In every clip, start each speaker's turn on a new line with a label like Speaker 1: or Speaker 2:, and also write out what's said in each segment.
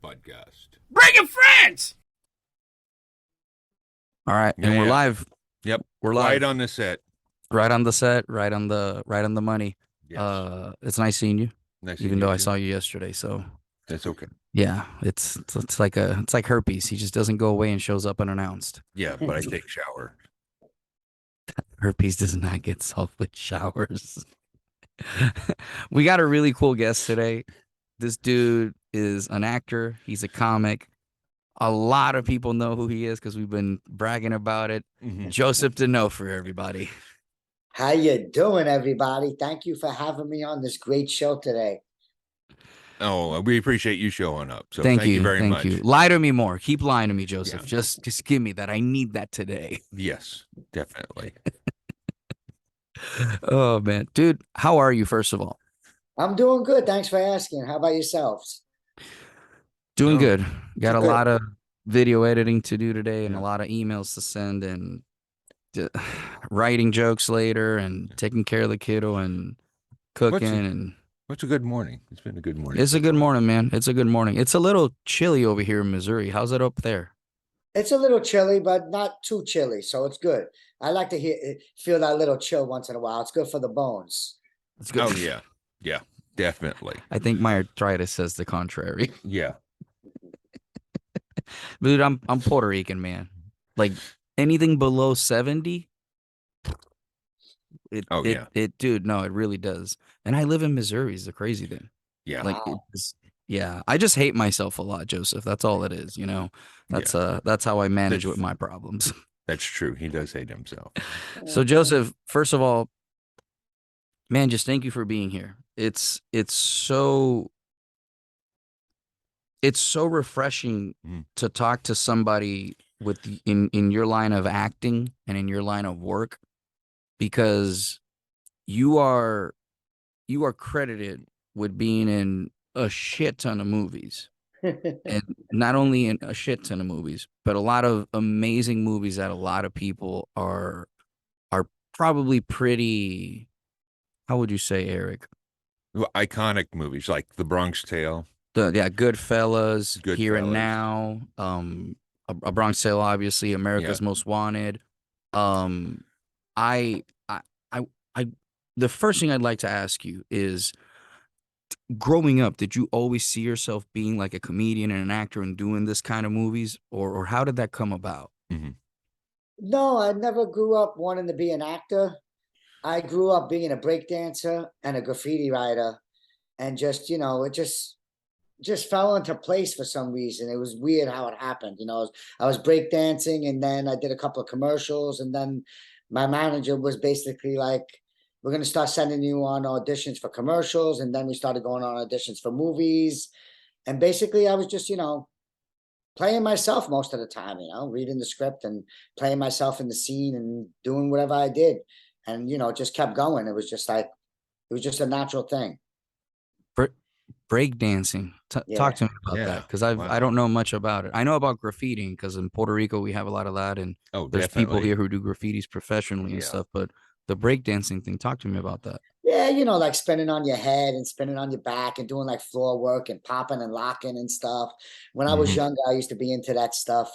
Speaker 1: podcast.
Speaker 2: Bring your friends.
Speaker 3: All right, and we're live.
Speaker 1: Yep,
Speaker 3: we're live.
Speaker 1: Right on the set.
Speaker 3: Right on the set. Right on the money.
Speaker 1: Yes.
Speaker 3: It's nice seeing you.
Speaker 1: Nice
Speaker 3: even though I saw you yesterday, so
Speaker 1: that's okay.
Speaker 3: Yeah, it's like herpes. He just doesn't go away and shows up unannounced.
Speaker 1: Yeah, but I take shower.
Speaker 3: Herpes does not get solved with showers. We got a really cool guest today. This dude is an actor. He's a comic. A lot of people know who he is because we've been bragging about it.
Speaker 1: Mm-hmm.
Speaker 3: Joseph D'Onofrio, everybody.
Speaker 4: How you doing, everybody? Thank you for having me on this great show today.
Speaker 1: Oh, we appreciate you showing up. So
Speaker 3: thank you
Speaker 1: very much.
Speaker 3: Thank you. Lie to me more. Keep lying to me, Joseph. Yeah. Just give me that. I need that today.
Speaker 1: Yes, definitely.
Speaker 3: Oh, man. Dude, how are you, first of all?
Speaker 4: I'm doing good. Thanks for asking. How about yourselves?
Speaker 3: Doing good. Got a lot of video editing to do today and a lot of emails to send and writing jokes later and taking care of the kiddo and cooking.
Speaker 1: What's a good morning? It's been a good morning.
Speaker 3: It's a good morning, man. It's a good morning. It's a little chilly over here in Missouri. How's it up there?
Speaker 4: It's a little chilly, but not too chilly, so it's good. I like to feel that little chill once in a while. It's good for the bones.
Speaker 3: It's good.
Speaker 1: Oh, yeah. Yeah, definitely.
Speaker 3: I think my arthritis says the contrary.
Speaker 1: Yeah.
Speaker 3: Dude, I'm Puerto Rican, man. Like anything below 70. Dude, no, it really does. And I live in Missouri is the crazy thing.
Speaker 1: Yeah.
Speaker 3: Like, I just hate myself a lot, Joseph. That's all it is, you know. That's how I manage with my problems.
Speaker 1: That's true. He does hate himself.
Speaker 3: So, Joseph, first of all, man, just thank you for being here. It's so refreshing to talk to somebody in your line of acting and in your line of work, because you are credited with being in a shit ton of movies. And not only in a shit ton of movies, but a lot of amazing movies that a lot of people are probably pretty, how would you say, Eric?
Speaker 1: Well, iconic movies like The Bronx Tale.
Speaker 3: Goodfellas, Here and Now, A Bronx Tale, obviously, America's Most Wanted. I the first thing I'd like to ask you is, growing up, did you always see yourself being like a comedian and an actor and doing this kind of movies, or how did that come about?
Speaker 1: Mm-hmm.
Speaker 4: No, I never grew up wanting to be an actor. I grew up being a breakdancer and a graffiti writer, and just, you know, it just fell into place for some reason. It was weird how it happened. You know, I was breakdancing, and then I did a couple of commercials, and then my manager was basically like, we're going to start sending you on auditions for commercials. And then we started going on auditions for movies. And basically I was just, you know, playing myself most of the time, you know, reading the script and playing myself in the scene and doing whatever I did. And, you know, it just kept going. It was just a natural thing.
Speaker 3: Breakdancing. Talk to me about that, because I don't know much about it. I know about graffitiing because in Puerto Rico we have a lot of that, and there's people here who do graffitis professionally and stuff. But the breakdancing thing, talk to me about that.
Speaker 4: Yeah, you know, like spinning on your head and spinning on your back and doing like floor work and popping and locking and stuff. When I was younger, I used to be into that stuff.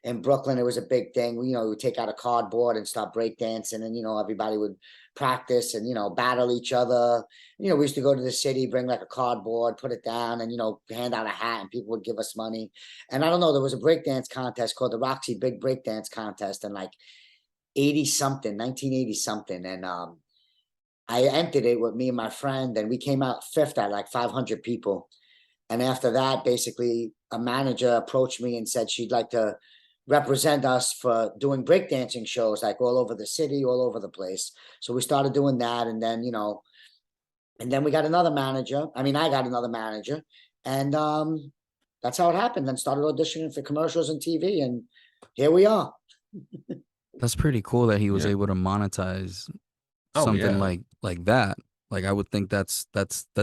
Speaker 4: In Brooklyn, it was a big thing. You know, we would take out a cardboard and start breakdancing, and, you know, everybody would practice and, you know, battle each other. You know, we used to go to the city, bring like a cardboard, put it down, and, you know, hand out a hat, and people would give us money. And I don't know, there was a breakdance contest called the Roxy Big Breakdance Contest in like 1980 something. And I entered it with me and my friend, and we came out fifth at like 500 people. And after that, basically a manager approached me and said she'd like to represent us for doing breakdancing shows like all over the city, all over the place. So we started doing that. And then, you know, and then we got another manager. I mean, I got another manager, and that's how it happened. Then started auditioning for commercials and TV, and here we are.
Speaker 3: That's pretty cool that he was able to monetize something like that. Like, I would think that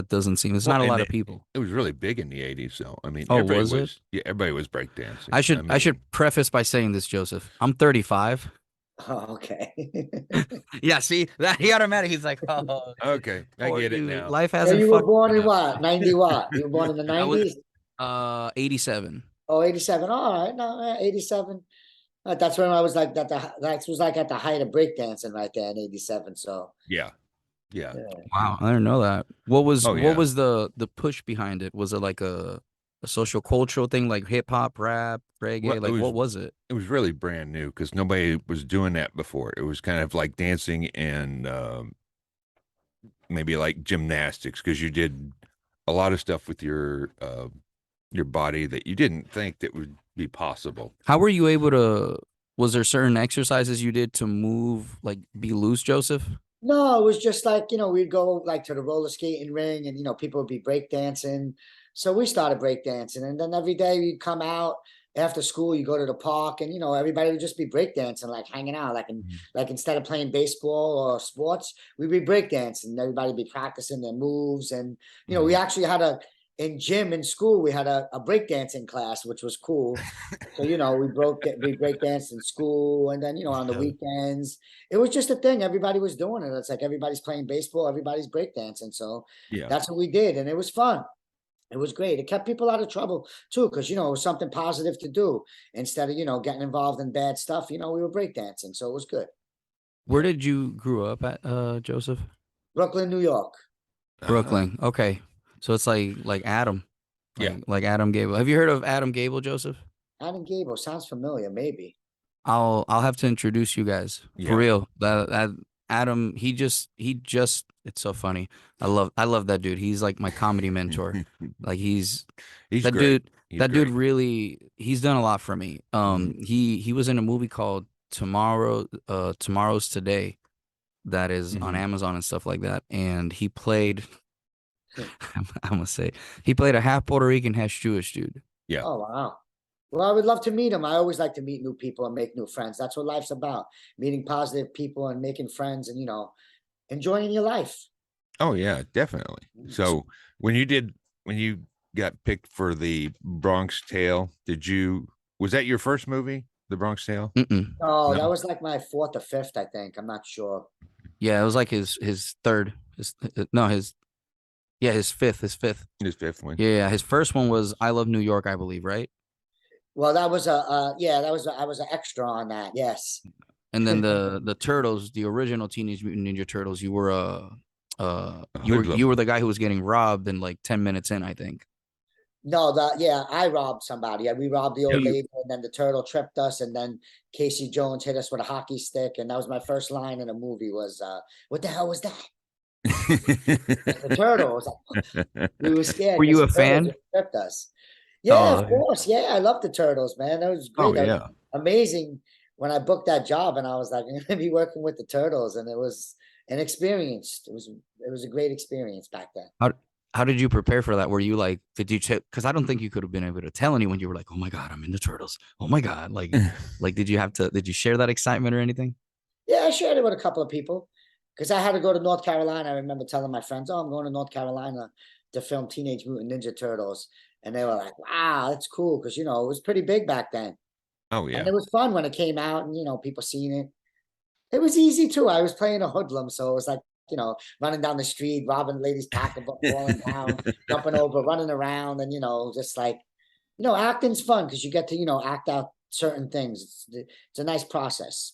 Speaker 3: doesn't seem, it's not a lot of people.
Speaker 1: It was really big in the 80s, though. I mean,
Speaker 3: was it?
Speaker 1: Yeah, everybody was breakdancing.
Speaker 3: I should preface by saying this, Joseph. I'm 35.
Speaker 4: Oh, okay.
Speaker 3: Yeah, see, that he automatically, he's like, oh,
Speaker 1: okay, I get it now.
Speaker 3: Life hasn't.
Speaker 4: You were born in what? 90 what? You were born in the 90s?
Speaker 3: 87.
Speaker 4: Oh, 87. All right. No, 87. That's when I was like that was like at the height of breakdancing right there in 87. So
Speaker 1: Yeah. Yeah.
Speaker 4: yeah.
Speaker 3: Wow, I didn't know that. What was
Speaker 1: Oh yeah.
Speaker 3: the push behind it? Was it like a social cultural thing, like hip hop, rap,
Speaker 1: Well,
Speaker 3: reggae? Like what was it?
Speaker 1: it was really brand new because nobody was doing that before. It was kind of like dancing and maybe like gymnastics because you did a lot of stuff with your body that you didn't think that would be possible.
Speaker 3: How were you able to? Was there certain exercises you did to move, like be loose, Joseph?
Speaker 4: No, it was just like, we'd go like to the roller skating ring and, people would be breakdancing. So we started breakdancing. And then every day we'd come out after school, you go to the park and, everybody would just be breakdancing, like hanging out. Like instead of playing baseball or sports, we'd be breakdancing. Everybody would be practicing their moves. And, we actually had in gym in school, we had a breakdancing class, which was cool. So, we break danced in school and then, on the weekends, it was just a thing. Everybody was doing it. It's like everybody's playing baseball, everybody's breakdancing. So
Speaker 1: Yeah.
Speaker 4: that's what we did. And it was fun. It was great. It kept people out of trouble too, because, it was something positive to do instead of, getting involved in bad stuff. We were breakdancing. So it was good.
Speaker 3: Where did you grew up at, Joseph?
Speaker 4: Brooklyn, New York.
Speaker 3: Brooklyn. Okay, so it's like Adam,
Speaker 1: Yeah.
Speaker 3: like Adam Gable. Have you heard of Adam Gable, Joseph?
Speaker 4: Adam Gable sounds familiar, maybe.
Speaker 3: I'll have to introduce you guys
Speaker 1: Yeah.
Speaker 3: for real. That Adam, he just it's so funny. I love that dude. He's like my comedy mentor. Like he's that
Speaker 1: great.
Speaker 3: dude.
Speaker 1: He's
Speaker 3: That
Speaker 1: great.
Speaker 3: dude really he's done a lot for me. He was in a movie called Tomorrow's Today that is on Amazon and stuff like that. And he played I'm gonna say he played a half Puerto Rican, half Jewish dude.
Speaker 1: Yeah.
Speaker 4: Oh, wow. Well, I would love to meet him. I always like to meet new people and make new friends. That's what life's about. Meeting positive people and making friends and, enjoying your life.
Speaker 1: Oh yeah, definitely. So when you got picked for the Bronx Tale, was that your first movie, The Bronx Tale?
Speaker 4: Oh, that
Speaker 3: No.
Speaker 4: was like my fourth or fifth, I think. I'm not sure.
Speaker 3: Yeah, it was like his third. No, his fifth.
Speaker 1: His fifth one.
Speaker 3: Yeah, his first one was I Love New York, I believe, right?
Speaker 4: Well, that was I was an extra on that. Yes.
Speaker 3: And then the Turtles, the original Teenage Mutant Ninja Turtles, you were you were the guy who was getting robbed in like 10 minutes in, I think.
Speaker 4: No, I robbed somebody. Yeah, we robbed the old
Speaker 3: Yeah.
Speaker 4: lady, and then the turtle tripped us, and then Casey Jones hit us with a hockey stick, and that was my first line in a movie was, "What the hell was that?" The turtle was like, we were scared.
Speaker 3: Were you a
Speaker 4: 'cause the turtle
Speaker 3: fan?
Speaker 4: just tripped us. Yeah,
Speaker 3: Oh,
Speaker 4: of course. Yeah, I love the turtles, man. That was
Speaker 3: oh
Speaker 4: great. That was
Speaker 3: yeah.
Speaker 4: amazing when I booked that job, and I was like, I'm gonna be working with the turtles, and it was an experience. It was a great experience back then.
Speaker 3: How did you prepare for that? Were you like, did you check? Because I don't think you could have been able to tell anyone. You were like, oh my God, I'm in the Turtles. Oh my God. Like, did you share that excitement or anything?
Speaker 4: Yeah, I shared it with a couple of people because I had to go to North Carolina. I remember telling my friends, "Oh, I'm going to North Carolina to film Teenage Mutant Ninja Turtles," and they were like, "Wow, that's cool," because it was pretty big back then,
Speaker 1: Oh
Speaker 4: and
Speaker 1: yeah.
Speaker 4: it was fun when it came out, and people seeing it. It was easy too. I was playing a hoodlum, so it was like running down the street, robbing ladies' pocketbook, falling down, jumping over, running around, and just like acting's fun because you get to act out certain things. It's a nice process.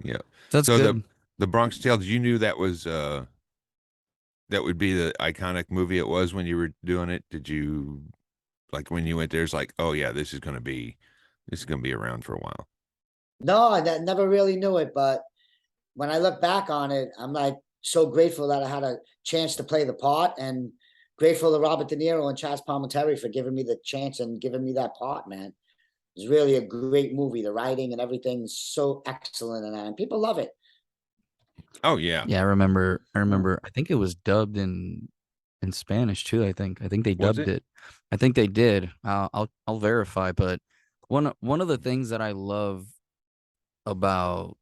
Speaker 1: Yeah.
Speaker 3: That's
Speaker 1: So
Speaker 3: good.
Speaker 1: the Bronx Tale, you knew that was that would be the iconic movie it was when you were doing it? Did you like when you went there, it's like, oh yeah, this is gonna be around for a while.
Speaker 4: No, I never really knew it, but when I look back on it, I'm like so grateful that I had a chance to play the part and grateful to Robert De Niro and Chaz Palminteri for giving me the chance and giving me that part, man. It's really a great movie. The writing and everything is so excellent in that, and people love it.
Speaker 1: Oh yeah.
Speaker 3: Yeah, I remember. I think it was dubbed in Spanish too. I think they
Speaker 1: Was
Speaker 3: dubbed
Speaker 1: it?
Speaker 3: it. I think they did. I'll verify. But one of the things that I love about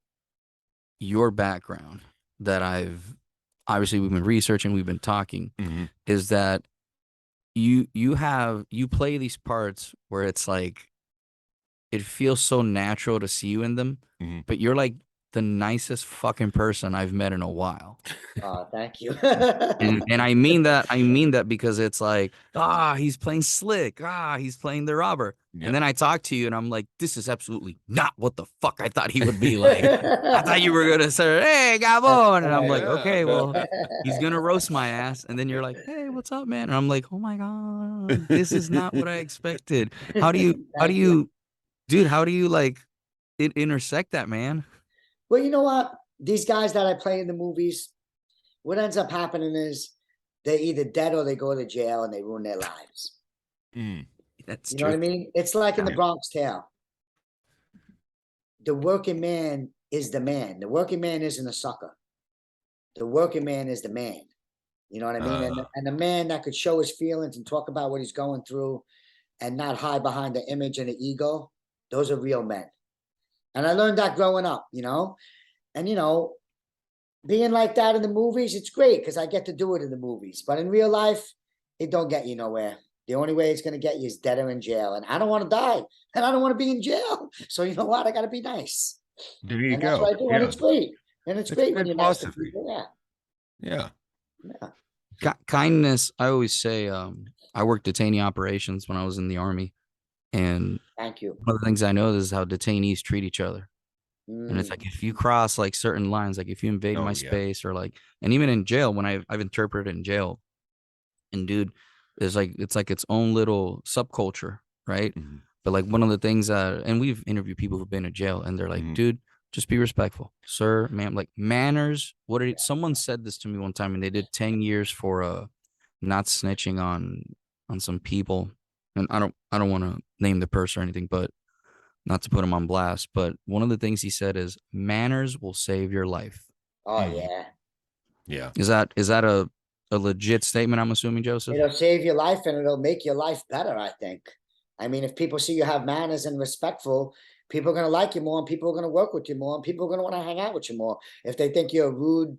Speaker 3: your background that I've obviously we've been researching, we've been talking, is that you play these parts where it's like it feels so natural to see you in them, but you're like the nicest fucking person I've met in a while.
Speaker 4: Oh, thank you.
Speaker 3: And I mean that. I mean that because it's like, he's playing slick. He's playing the robber.
Speaker 1: Yeah.
Speaker 3: And then I talk to you and I'm like, this is absolutely not what the fuck I thought he would be like. I thought you were gonna say, hey, Gabon. And I'm like,
Speaker 1: Yeah.
Speaker 3: okay, well, he's gonna roast my ass. And then you're like, hey, what's up, man? And I'm like, oh my God, this is not what I expected. How do
Speaker 4: Thank you.
Speaker 3: dude, how do you like intersect that, man?
Speaker 4: Well, you know what? These guys that I play in the movies, what ends up happening is they're either dead or they go to jail and they ruin their lives.
Speaker 1: Mm.
Speaker 3: That's
Speaker 4: You know what I
Speaker 3: true.
Speaker 4: mean? It's like in the
Speaker 1: Yeah.
Speaker 4: Bronx Tale. The working man is the man. The working man isn't a sucker. The working man is the man. You know what I mean? And the man that could show his feelings and talk about what he's going through and not hide behind the image and the ego, those are real men. And I learned that growing up, you know? And, you know, being like that in the movies, it's great because I get to do it in the movies. But in real life, it don't get you nowhere. The only way it's going to get you is dead or in jail. And I don't want to die. And I don't want to be in jail. So you know what? I got to be nice.
Speaker 1: There you
Speaker 4: And that's
Speaker 1: go.
Speaker 4: what I do.
Speaker 1: Yeah.
Speaker 4: And it's great. And it's
Speaker 1: That's
Speaker 4: great when
Speaker 1: good
Speaker 4: you're nice to
Speaker 1: philosophy.
Speaker 4: people. Yeah.
Speaker 1: Yeah.
Speaker 4: Yeah.
Speaker 3: Kindness, I always say, I worked detainee operations when I was in the army. And
Speaker 4: Thank you.
Speaker 3: one of the things I know is how detainees treat each other. And it's
Speaker 4: Mm,
Speaker 3: like if you cross like certain lines, like if you invade
Speaker 1: Oh,
Speaker 3: my
Speaker 1: yeah.
Speaker 3: space or like, and even in jail, when I've interpreted in jail, and dude, there's like it's like its own little subculture, right?
Speaker 1: Mhm.
Speaker 3: But like one of the things that, and we've interviewed people who've been in jail, and they're like,
Speaker 1: Mhm.
Speaker 3: dude, just be respectful, sir, ma'am. Like manners. What did someone said this to me one time, and they did 10 years for not snitching on some people, and I don't want to name the person or anything, but not to put him on blast, but one of the things he said is manners will save your life.
Speaker 4: oh,
Speaker 1: Mhm.
Speaker 4: yeah.
Speaker 3: Yeah. Is that a legit statement? I'm assuming, Joseph.
Speaker 4: It'll save your life and it'll make your life better, I think. I mean, if people see you have manners and respectful, people are going to like you more and people are going to work with you more and people are going to want to hang out with you more. If they think you're a rude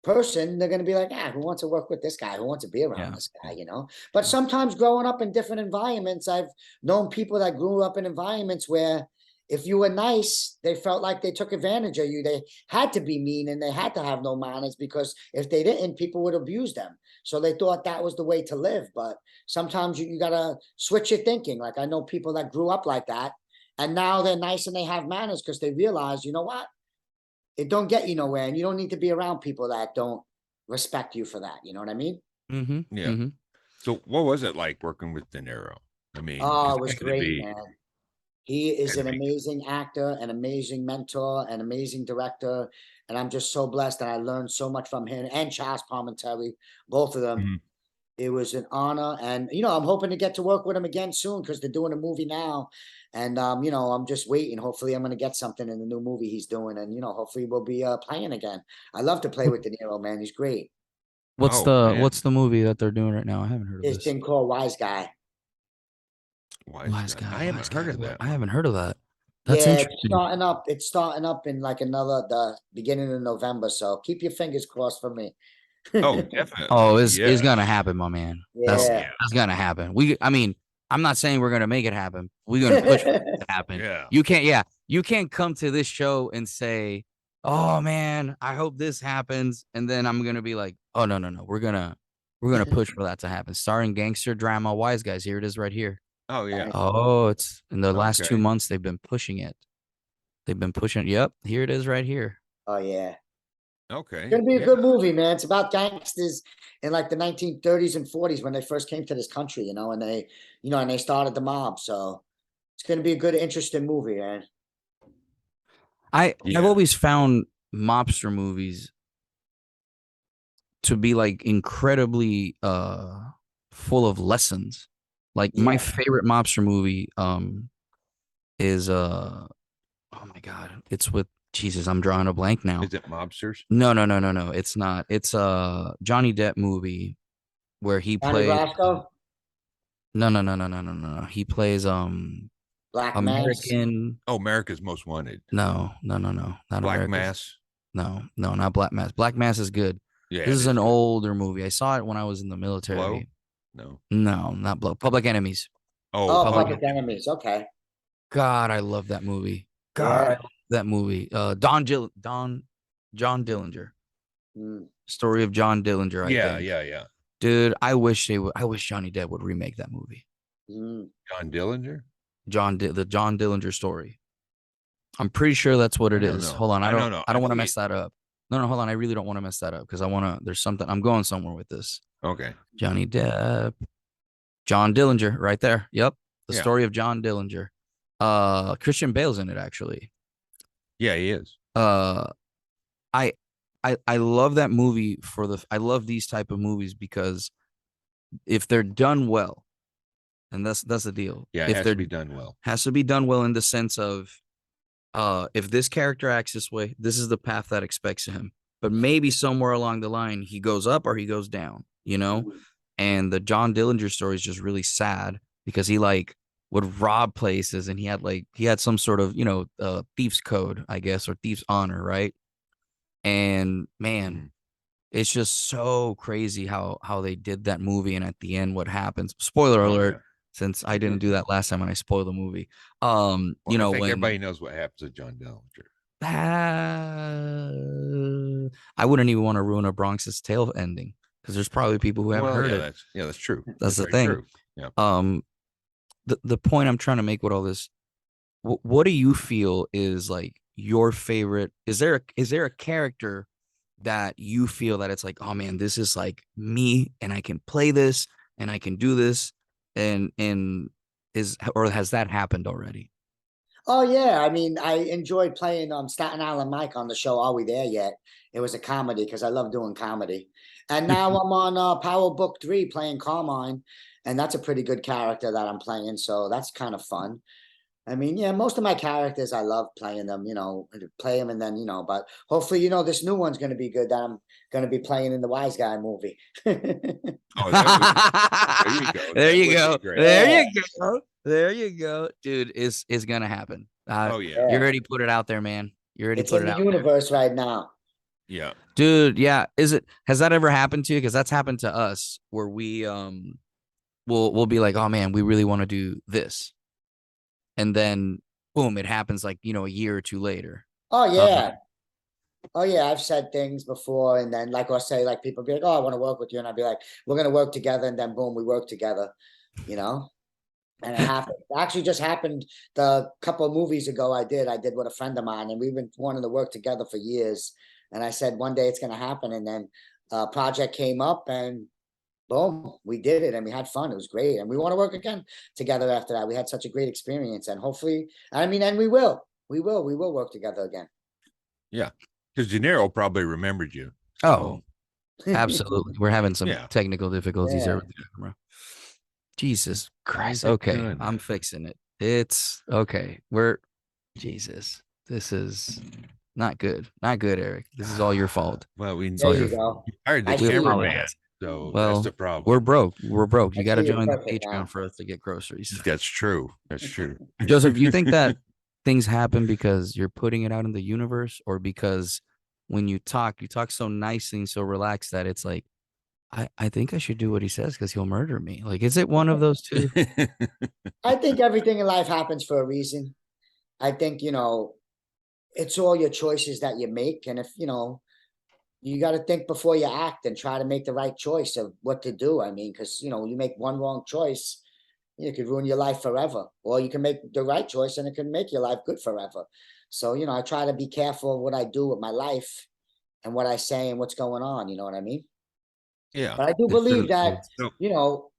Speaker 4: person, they're going to be like, who wants to work with this guy? Who wants to be around
Speaker 3: Yeah.
Speaker 4: this guy, you know? But sometimes growing up in different environments, I've known people that grew up in environments where if you were nice, they felt like they took advantage of you. They had to be mean and they had to have no manners because if they didn't, people would abuse them. So they thought that was the way to live. But sometimes you got to switch your thinking. Like I know people that grew up like that and now they're nice and they have manners because they realize, you know what? It don't get you nowhere and you don't need to be around people that don't respect you for that. You know what I mean?
Speaker 3: Mm-hmm.
Speaker 1: Yeah.
Speaker 3: Mm-hmm.
Speaker 1: So what was it like working with De Niro? I mean,
Speaker 4: Oh,
Speaker 1: because
Speaker 4: it was
Speaker 1: it had to
Speaker 4: great,
Speaker 1: be,
Speaker 4: man. He is
Speaker 1: had to
Speaker 4: an
Speaker 1: be,
Speaker 4: amazing actor, an amazing mentor, an amazing director. And I'm just so blessed that I learned so much from him and Charles Palminteri, both of them.
Speaker 1: Mhm.
Speaker 4: It was an honor. And, you know, I'm hoping to get to work with him again soon because they're doing a movie now. And, you know, I'm just waiting. Hopefully I'm going to get something in the new movie he's doing. And, you know, hopefully we'll be playing again. I love to play with De Niro, man. He's great.
Speaker 1: Oh, man.
Speaker 3: What's the movie that they're doing right now? I haven't heard of
Speaker 4: His
Speaker 3: this.
Speaker 4: thing called Wise Guy.
Speaker 1: Wise guy. I haven't heard of that
Speaker 3: I
Speaker 1: one.
Speaker 3: haven't heard of that. That's
Speaker 4: Yeah,
Speaker 3: interesting.
Speaker 4: it's starting up in like the beginning of November. So keep your fingers crossed for me.
Speaker 1: Oh, definitely.
Speaker 3: Oh, it's
Speaker 1: Yeah.
Speaker 3: gonna happen, my man.
Speaker 1: Oh,
Speaker 4: Yeah.
Speaker 1: yeah.
Speaker 3: That's gonna happen. I mean, I'm not saying we're gonna make it happen. We're gonna push for it to happen.
Speaker 1: Yeah.
Speaker 3: You can't come to this show and say, "Oh man, I hope this happens," and then I'm gonna be like, "Oh no, we're gonna push for that to happen." Starring gangster drama, Wise Guys. Here it is, right here.
Speaker 1: Oh, yeah.
Speaker 3: Oh, it's in the last
Speaker 1: Okay.
Speaker 3: 2 months they've been pushing it. They've been pushing. Yep, here it is, right here.
Speaker 4: Oh yeah.
Speaker 1: Okay.
Speaker 4: It's gonna be a
Speaker 1: Yeah.
Speaker 4: good movie, man. It's about gangsters in like the 1930s and 40s when they first came to this country, you know, and they started the mob. So it's gonna be a good, interesting movie, man.
Speaker 3: I've
Speaker 1: Yeah.
Speaker 3: always found mobster movies to be like incredibly full of lessons. Like my
Speaker 4: Yeah.
Speaker 3: favorite mobster movie is oh my god, it's with Jesus, I'm drawing a blank now.
Speaker 1: Is it Mobsters?
Speaker 3: No, it's not. It's a Johnny Depp movie where he
Speaker 4: Johnny
Speaker 3: plays
Speaker 4: Brasco,
Speaker 3: no. He plays
Speaker 4: Black Mass.
Speaker 3: American.
Speaker 1: Oh, America's Most Wanted.
Speaker 3: No, not
Speaker 1: Black
Speaker 3: American.
Speaker 1: Mass.
Speaker 3: No, not Black Mass. Black Mass is good.
Speaker 1: Yeah.
Speaker 3: This
Speaker 1: it
Speaker 3: is an
Speaker 1: good.
Speaker 3: older movie. I saw it when I was in the military.
Speaker 1: Blow? No.
Speaker 3: No, not Blow. Public Enemies.
Speaker 1: Oh,
Speaker 4: Oh,
Speaker 3: Public
Speaker 4: Public Enemies. Okay.
Speaker 3: God, I love that movie. God,
Speaker 4: Yeah.
Speaker 3: that movie. John Dillinger.
Speaker 4: Mm.
Speaker 3: Story of John Dillinger, I
Speaker 1: Yeah,
Speaker 3: think.
Speaker 1: yeah.
Speaker 3: Dude, I wish Johnny Depp would remake that movie.
Speaker 4: Mm.
Speaker 1: John Dillinger?
Speaker 3: The John Dillinger story. I'm pretty sure that's what
Speaker 1: I
Speaker 3: it
Speaker 1: don't
Speaker 3: is.
Speaker 1: know.
Speaker 3: Hold on,
Speaker 1: I don't know.
Speaker 3: I
Speaker 1: I
Speaker 3: don't want
Speaker 1: know
Speaker 3: to
Speaker 1: he.
Speaker 3: mess that up. No, hold on. I really don't want to mess that up because there's something. I'm going somewhere with this.
Speaker 1: Okay.
Speaker 3: Johnny Depp. John Dillinger, right there. Yep. The
Speaker 1: Yeah.
Speaker 3: story of John Dillinger. Christian Bale's in it, actually.
Speaker 1: Yeah, he is.
Speaker 3: I I love that movie I love these type of movies because if they're done well, and that's the deal.
Speaker 1: Yeah, it
Speaker 3: If
Speaker 1: has
Speaker 3: they're
Speaker 1: to be done well.
Speaker 3: has to be done well in the sense of if this character acts this way, this is the path that expects him. But maybe somewhere along the line he goes up or he goes down, you know?
Speaker 4: Mm.
Speaker 3: And the John Dillinger story is just really sad because he like would rob places and he had some sort of, thief's code, I guess, or thief's honor, right? And man,
Speaker 1: Mhm.
Speaker 3: it's just so crazy how they did that movie and at the end what happens. Spoiler
Speaker 1: Oh,
Speaker 3: alert,
Speaker 1: yeah.
Speaker 3: since I didn't do that last time when I spoiled the movie.
Speaker 1: Well, I think
Speaker 3: When
Speaker 1: everybody knows what happens to John Dillinger.
Speaker 3: I wouldn't even want to ruin A Bronx's Tale ending because there's probably people who haven't
Speaker 1: Well,
Speaker 3: heard
Speaker 1: yeah,
Speaker 3: it.
Speaker 1: that's true.
Speaker 3: That's the
Speaker 1: very
Speaker 3: thing.
Speaker 1: true. Yeah.
Speaker 3: The point I'm trying to make with all this, what do you feel is like your favorite? Is there a character that you feel that it's like, oh man, this is like me, and I can play this, and I can do this, and has that happened already?
Speaker 4: Oh yeah, I mean, I enjoyed playing Staten Island Mike on the show Are We There Yet? It was a comedy because I love doing comedy. And now I'm on Power Book 3 playing Carmine, and that's a pretty good character that I'm playing, so that's kind of fun. I mean, yeah, most of my characters I love playing them, play them and then, but hopefully, this new one's going to be good that I'm going to be playing in the Wise Guy movie.
Speaker 1: Oh, that would be, there you go.
Speaker 3: There
Speaker 1: That
Speaker 3: you
Speaker 1: would
Speaker 3: go.
Speaker 1: be great.
Speaker 3: There you go. Dude, it's gonna happen.
Speaker 1: Oh, yeah.
Speaker 3: You
Speaker 4: Yeah.
Speaker 3: already put it out there, man. You already
Speaker 4: It's
Speaker 3: put
Speaker 4: in
Speaker 3: it
Speaker 4: the
Speaker 3: out there.
Speaker 4: universe right now.
Speaker 1: Yeah.
Speaker 3: Dude, yeah. Has that ever happened to you? Because that's happened to us where we'll be like, oh man, we really want to do this. And then boom, it happens like, a year or two later.
Speaker 4: Oh
Speaker 3: Um,
Speaker 4: yeah. Oh yeah, I've said things before, and then like I'll say, like people be like, "Oh, I want to work with you," and I'll be like, "We're gonna work together," and then boom, we work together, you know. And it happened. It actually just happened the couple of movies ago. I did with a friend of mine, and we've been wanting to work together for years. And I said one day it's gonna happen, and then a project came up, and boom, we did it, and we had fun. It was great, and we want to work again together after that. We had such a great experience, and hopefully, I mean, and we will work together again.
Speaker 1: Yeah. Because De Niro probably remembered you.
Speaker 3: oh, absolutely. We're having some
Speaker 1: Yeah.
Speaker 3: technical difficulties here
Speaker 4: Yeah.
Speaker 3: with the camera. Jesus Christ.
Speaker 1: that
Speaker 3: Okay,
Speaker 1: good?
Speaker 3: I'm fixing it. It's okay. Jesus. This is not good. Not good, Eric. This is all your fault.
Speaker 1: Well, we
Speaker 3: It's all
Speaker 4: There
Speaker 3: your
Speaker 4: you
Speaker 3: fault.
Speaker 4: go.
Speaker 1: hired the
Speaker 4: I see you.
Speaker 1: cameraman, so
Speaker 3: Well,
Speaker 1: that's the problem.
Speaker 3: we're broke. We're broke. You
Speaker 4: I
Speaker 3: got to
Speaker 4: see you're
Speaker 3: join the
Speaker 4: perfect
Speaker 3: Patreon
Speaker 4: now.
Speaker 3: for us to get groceries.
Speaker 1: That's true. That's true.
Speaker 3: Joseph, you think that things happen because you're putting it out in the universe, or because when you talk so nicely and so relaxed that it's like, I think I should do what he says because he'll murder me. Like, is it one of those two?
Speaker 4: I think everything in life happens for a reason. I think, it's all your choices that you make. And if, you got to think before you act and try to make the right choice of what to do. I mean, because, you make one wrong choice, it could ruin your life forever. Or you can make the right choice and it can make your life good forever. So, I try to be careful of what I do with my life and what I say and what's going on. You know what I mean?
Speaker 1: Yeah.
Speaker 4: But I do believe that,
Speaker 1: So,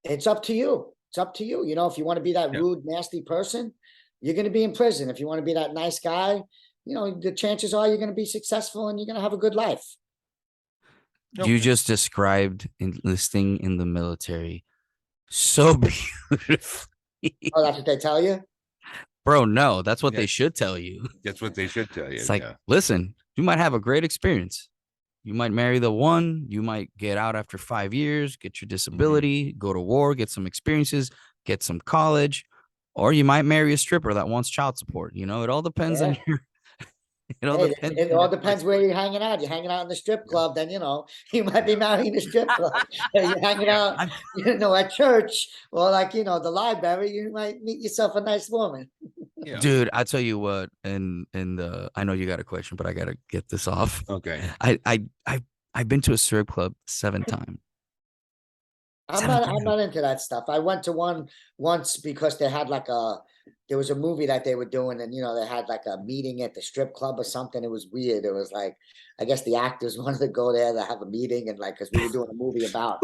Speaker 4: it's up to you. It's up to you. If you want to be that
Speaker 1: Yeah.
Speaker 4: rude, nasty person, you're going to be in prison. If you want to be that nice guy, the chances are you're going to be successful and you're going to have a good life.
Speaker 3: You just described enlisting in the military so beautifully.
Speaker 4: Oh, that's what they tell you?
Speaker 3: Bro, no, that's what
Speaker 1: Yeah.
Speaker 3: they should tell you.
Speaker 1: That's what they should tell you.
Speaker 3: It's like,
Speaker 1: yeah.
Speaker 3: listen, you might have a great experience. You might marry the one. You might get out after 5 years, get your disability, go to war, get some experiences, get some college, or you might marry a stripper that wants child support. It all depends on
Speaker 4: Yeah.
Speaker 3: your. It all
Speaker 4: Hey,
Speaker 3: depends.
Speaker 4: it all depends where you're hanging out. You're hanging out in the strip club, then, you might be marrying a strip club. You're hanging out, at church or like, the library, you might meet yourself a nice woman.
Speaker 1: Yeah.
Speaker 3: Dude, I tell you what, I know you got a question, but I gotta get this off.
Speaker 1: Okay.
Speaker 3: I've been to a strip club 7 times.
Speaker 4: I'm
Speaker 3: 7
Speaker 4: not I'm
Speaker 3: times.
Speaker 4: not into that stuff. I went to one once because they had like there was a movie that they were doing, and they had like a meeting at the strip club or something. It was weird. It was like, I guess the actors wanted to go there to have a meeting, and like, because we were doing a movie about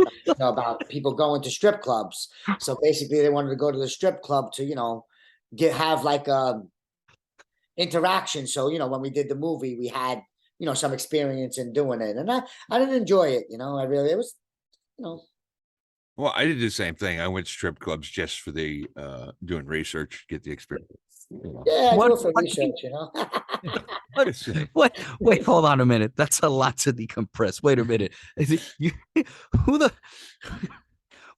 Speaker 4: people going to strip clubs. So basically they wanted to go to the strip club to, have like interaction. So, when we did the movie, we had, some experience in doing it. And I didn't enjoy it, I really, it was, you know,
Speaker 1: Well, I did the same thing. I went to strip clubs just for the doing research, get the experience.
Speaker 4: yeah, I
Speaker 3: What
Speaker 4: do it for
Speaker 3: what do
Speaker 4: research,
Speaker 1: Yeah.
Speaker 3: what what wait, hold on a minute. That's a lot to decompress. Wait a minute. Is it you who the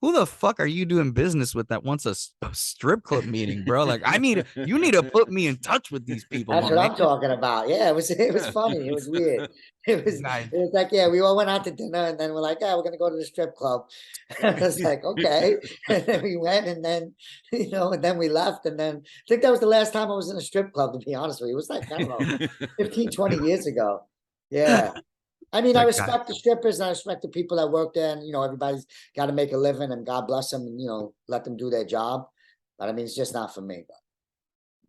Speaker 3: who the fuck are you doing business with that wants a strip club meeting, bro? Like, you need to put me in touch with these people,
Speaker 4: That's
Speaker 3: my
Speaker 4: what
Speaker 3: man.
Speaker 4: I'm talking about. Yeah, it was funny. It was weird. It
Speaker 3: Guys,
Speaker 4: was like, yeah, we all went out to dinner, and then we're like, yeah, we're gonna go to the strip club. And I was like, okay. And then we went, and then and then we left, and then I think that was the last time I was in a strip club, to be honest with you. It was like, I don't know, 15, 20 years ago. Yeah. I mean, I
Speaker 3: that guy.
Speaker 4: respect the strippers and I respect the people that work there, and everybody's got to make a living, and God bless them, and let them do their job. But I mean, it's just not for me.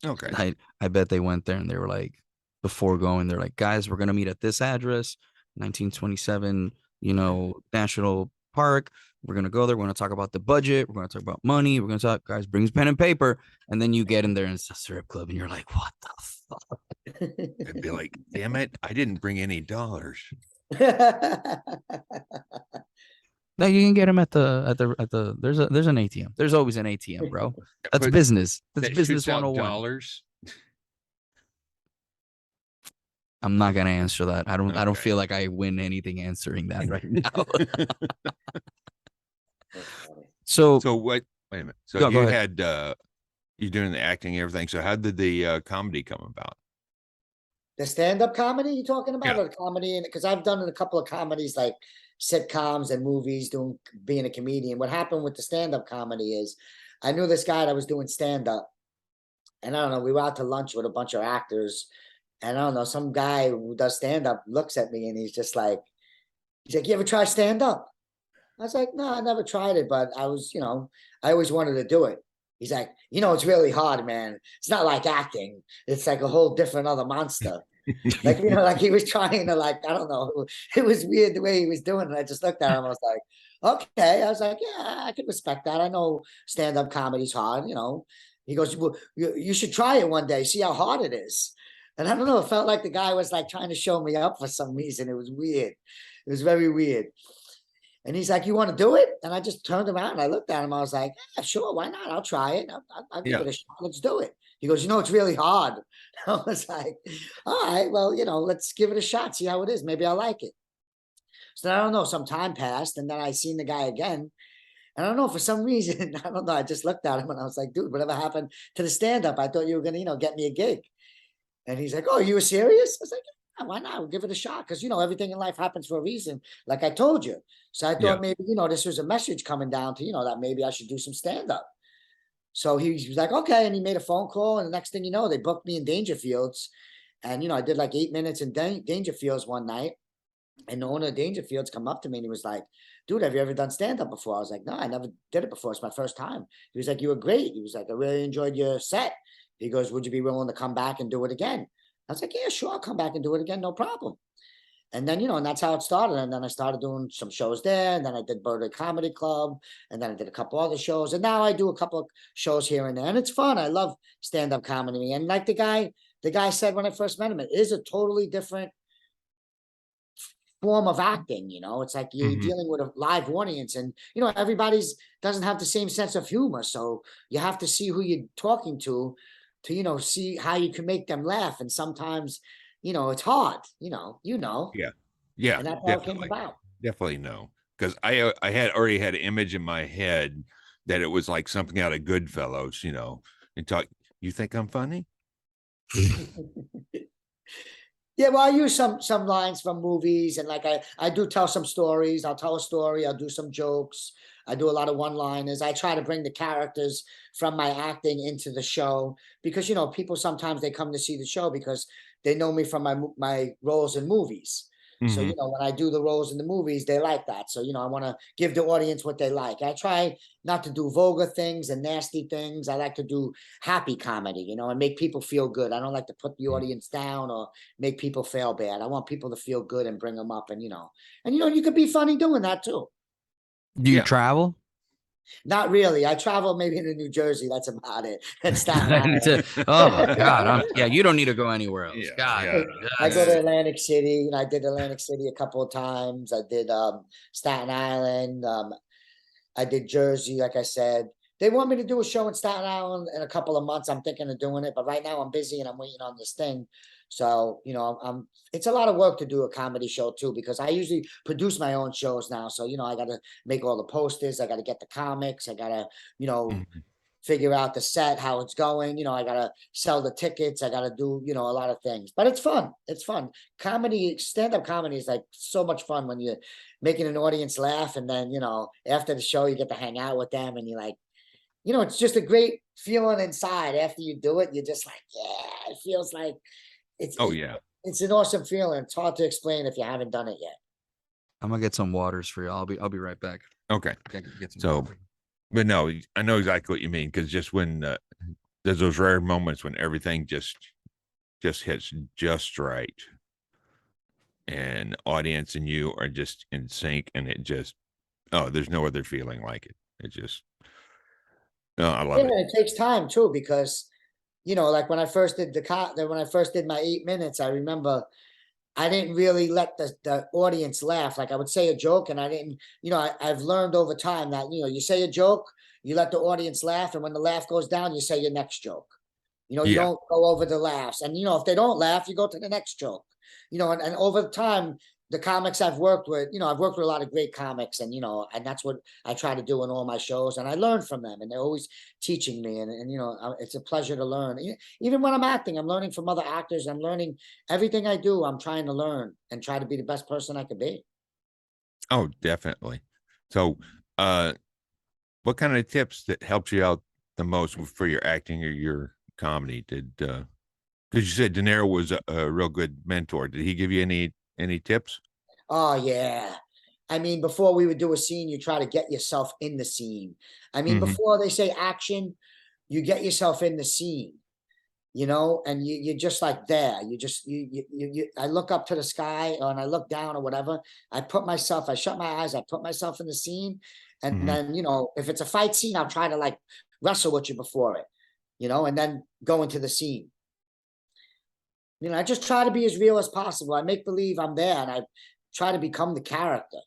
Speaker 1: Okay.
Speaker 3: I bet they went there and they were like, before going, they're like, guys, we're gonna meet at this address, 1927, National Park. We're gonna go there. We're gonna talk about the budget. We're gonna talk about money. We're gonna talk, guys, brings pen and paper. And then you get in there and it's a strip club, and you're like, what the fuck?
Speaker 1: I'd be like, damn it, I didn't bring any dollars.
Speaker 3: No, you can get them at the there's an ATM. There's always an ATM, bro. That's
Speaker 1: But
Speaker 3: business. That's
Speaker 1: that
Speaker 3: business
Speaker 1: shoots out
Speaker 3: 101.
Speaker 1: dollars.
Speaker 3: I'm not gonna answer that. I don't
Speaker 1: Okay.
Speaker 3: feel like I win anything answering that right now. So
Speaker 1: So what? Wait a minute. So
Speaker 3: go
Speaker 1: you
Speaker 3: ahead.
Speaker 1: had you doing the acting and everything. So how did the comedy come about?
Speaker 4: The stand-up comedy you talking about,
Speaker 1: Yeah.
Speaker 4: or the comedy? And because I've done a couple of comedies, like sitcoms and movies, being a comedian. What happened with the stand-up comedy is, I knew this guy that was doing stand-up, and I don't know, we were out to lunch with a bunch of actors, and I don't know, some guy who does stand-up looks at me and he's like, you ever try stand-up? I was like, no, I never tried it, but I always wanted to do it. He's like, it's really hard, man. It's not like acting. It's like a whole different other monster. Like, like he was trying to, like, I don't know. It was weird the way he was doing it. I just looked at him. I was like, okay. I was like, yeah, I can respect that. I know stand-up comedy's hard, He goes, well, you should try it one day, see how hard it is. And I don't know, it felt like the guy was like trying to show me up for some reason. It was weird. It was very weird. And he's like, you want to do it? And I just turned around and I looked at him. I was like, yeah, sure, why not? I'll try it. I'll give
Speaker 1: Yeah.
Speaker 4: it a shot. Let's do it. He goes, it's really hard. I was like, all right, well, let's give it a shot, see how it is. Maybe I'll like it. So I don't know, some time passed, and then I seen the guy again. And I don't know, for some reason, I don't know, I just looked at him and I was like, dude, whatever happened to the stand-up? I thought you were going to, get me a gig. And he's like, oh, you were serious? I was like, yeah, why not? We'll give it a shot. Because, everything in life happens for a reason, like I told you. So I
Speaker 1: Yeah.
Speaker 4: thought maybe, this was a message coming down to, that maybe I should do some stand-up. So he was like, okay. And he made a phone call. And the next thing you know, they booked me in Dangerfields. And, I did like 8 minutes in Dangerfields one night. And the owner of Dangerfields come up to me and he was like, dude, have you ever done stand-up before? I was like, no, I never did it before. It's my first time. He was like, you were great. He was like, I really enjoyed your set. He goes, would you be willing to come back and do it again? I was like, yeah, sure, I'll come back and do it again, no problem. And then, and that's how it started. And then I started doing some shows there. And then I did Birthday Comedy Club. And then I did a couple other shows. And now I do a couple of shows here and there. And it's fun. I love stand-up comedy. And like the guy said when I first met him, it is a totally different form of acting. It's like you're dealing with a live audience, and everybody's doesn't have the same sense of humor, so you have to see who you're talking to see how you can make them laugh. And sometimes it's hard,
Speaker 1: Yeah. Yeah.
Speaker 4: and that's how it came
Speaker 1: Definitely.
Speaker 4: about.
Speaker 1: Definitely no. Because I had already had an image in my head that it was like something out of Goodfellas, and talk. You think I'm funny?
Speaker 4: Yeah, well, I use some lines from movies, and like I do tell some stories. I'll tell a story. I'll do some jokes. I do a lot of one-liners. I try to bring the characters from my acting into the show because people sometimes they come to see the show because they know me from my roles in movies. So
Speaker 1: Hmm.
Speaker 4: when I do the roles in the movies, they like that. So I want to give the audience what they like. I try not to do vulgar things and nasty things. I like to do happy comedy, and make people feel good. I don't like to put the audience down or make people feel bad. I want people to feel good and bring them up, and you could be funny doing that too.
Speaker 3: Do you
Speaker 1: Yeah.
Speaker 3: travel?
Speaker 4: Not really. I travel maybe into New Jersey. That's about it. And Staten Island.
Speaker 3: Oh God, yeah. You don't need to go anywhere else.
Speaker 1: Yeah,
Speaker 3: God,
Speaker 1: yeah.
Speaker 4: I go to
Speaker 3: that's
Speaker 4: Atlantic City, and I did Atlantic City a couple of times. I did Staten Island. I did Jersey, like I said. They want me to do a show in Staten Island in a couple of months. I'm thinking of doing it, but right now I'm busy and I'm waiting on this thing. So, it's a lot of work to do a comedy show too, because I usually produce my own shows now. So, I got to make all the posters. I got to get the comics. I got to,
Speaker 1: Mhm.
Speaker 4: figure out the set, how it's going. I got to sell the tickets. I got to do, a lot of things, but it's fun. It's fun. Comedy, stand-up comedy is like so much fun when you're making an audience laugh. And then, after the show, you get to hang out with them and you're like, it's just a great feeling inside after you do it. You're just like, yeah, it feels like it's,
Speaker 1: Oh
Speaker 4: it,
Speaker 1: yeah.
Speaker 4: it's an awesome feeling. It's hard to explain if you haven't done it yet.
Speaker 3: I'm gonna get some waters for you. I'll be right back.
Speaker 1: Okay.
Speaker 3: Get some
Speaker 1: So,
Speaker 3: water.
Speaker 1: but no, I know exactly what you mean because just when there's those rare moments when everything just hits just right, and audience and you are just in sync, and it just there's no other feeling like it. It just I love
Speaker 4: Yeah,
Speaker 1: it.
Speaker 4: it takes time too, because like when I first did when I first did my 8 minutes, I remember I didn't really let the audience laugh. Like I would say a joke and I didn't, I've learned over time that, you say a joke, you let the audience laugh. And when the laugh goes down, you say your next joke. You
Speaker 1: Yeah.
Speaker 4: don't go over the laughs. And, if they don't laugh, you go to the next joke, and over time, the comics I've worked with, I've worked with a lot of great comics and, and that's what I try to do in all my shows. And I learn from them and they're always teaching me. And it's a pleasure to learn. Even when I'm acting, I'm learning from other actors. I'm learning everything I do. I'm trying to learn and try to be the best person I could be.
Speaker 1: Oh, definitely. So, what kind of tips that helped you out the most for your acting or your comedy? Because you said De Niro was a real good mentor. Did he give you any tips?
Speaker 4: Oh yeah. I mean, before we would do a scene, you try to get yourself in the scene. I mean,
Speaker 1: Hmm.
Speaker 4: before they say action, you get yourself in the scene, and you're just like there. You just I look up to the sky and I look down or whatever. I shut my eyes, I put myself in the scene. And
Speaker 1: Hmm.
Speaker 4: then, if it's a fight scene, I'll try to like wrestle with you before it, and then go into the scene. I just try to be as real as possible. I make believe I'm there and I try to become the character.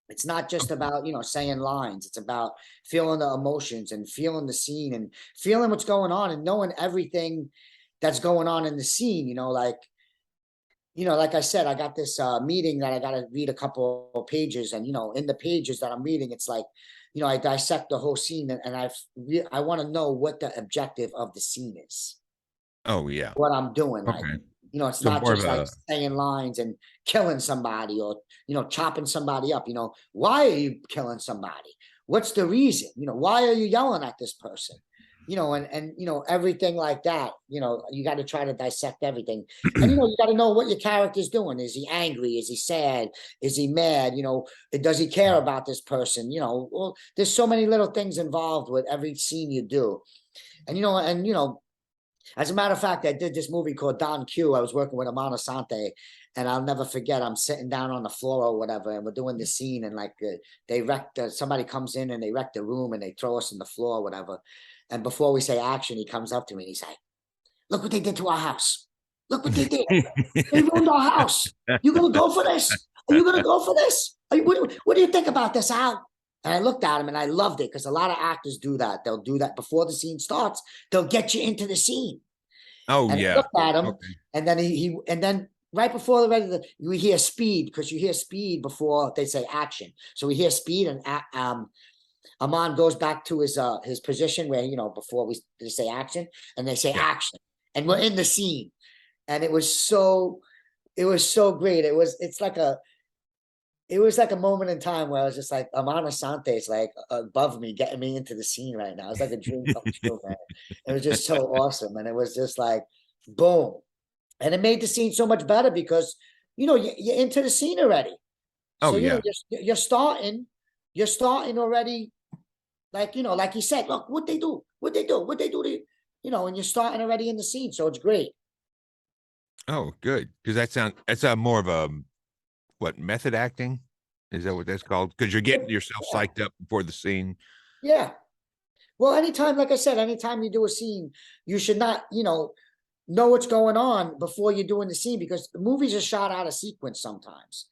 Speaker 4: It's not just about, saying lines. It's about feeling the emotions and feeling the scene and feeling what's going on and knowing everything that's going on in the scene. Like I said, I got this meeting that I got to read a couple of pages, and in the pages that I'm reading, it's like, I dissect the whole scene, and I want to know what the objective of the scene is,
Speaker 1: Oh yeah.
Speaker 4: what I'm doing. Like,
Speaker 1: Okay.
Speaker 4: it's
Speaker 1: So
Speaker 4: not
Speaker 1: more of
Speaker 4: just like
Speaker 1: a
Speaker 4: saying lines and killing somebody or, chopping somebody up. Why are you killing somebody? What's the reason? Why are you yelling at this person? And everything like that. You got to try to dissect everything. And you got to know what your character's doing. Is he angry? Is he sad? Is he mad? Does he care about this person? Well, there's so many little things involved with every scene you do. And as a matter of fact, I did this movie called Don Q. I was working with Amano Sante, and I'll never forget. I'm sitting down on the floor or whatever, and we're doing the scene, and like they wreck somebody comes in and they wreck the room and they throw us in the floor or whatever. And before we say action, he comes up to me and he's like, "Look what they did to our house. Look what they did. They ruined our house. You gonna go for this? Are you gonna go for this? What do you think about this, Al?" And I looked at him and I loved it because a lot of actors do that. They'll do that before the scene starts. They'll get you into the scene.
Speaker 1: Oh
Speaker 4: And I
Speaker 1: yeah.
Speaker 4: looked at him,
Speaker 1: Okay.
Speaker 4: and then and then right before the ready, we hear speed, because you hear speed before they say action. So we hear speed, and Amon goes back to his position where before they say action, and they say
Speaker 1: Yeah.
Speaker 4: action, and we're in the scene, and it was so it was so great. It was like a moment in time where I was just like, Amana Sante is like above me, getting me into the scene right now. It's like a dream come true, man. It was just so awesome. And it was just like, boom. And it made the scene so much better because, you're into the scene already.
Speaker 1: Oh
Speaker 4: So,
Speaker 1: yeah.
Speaker 4: you're starting already. Like, like you said, look, what they do, to, and you're starting already in the scene. So it's great.
Speaker 1: Oh, good. Because that's a more of a what method acting? Is that what that's called? Because you're getting yourself
Speaker 4: Yeah.
Speaker 1: psyched up before the scene.
Speaker 4: Yeah. Well, anytime, like I said, anytime you do a scene, you should not, know what's going on before you're doing the scene because movies are shot out of sequence sometimes.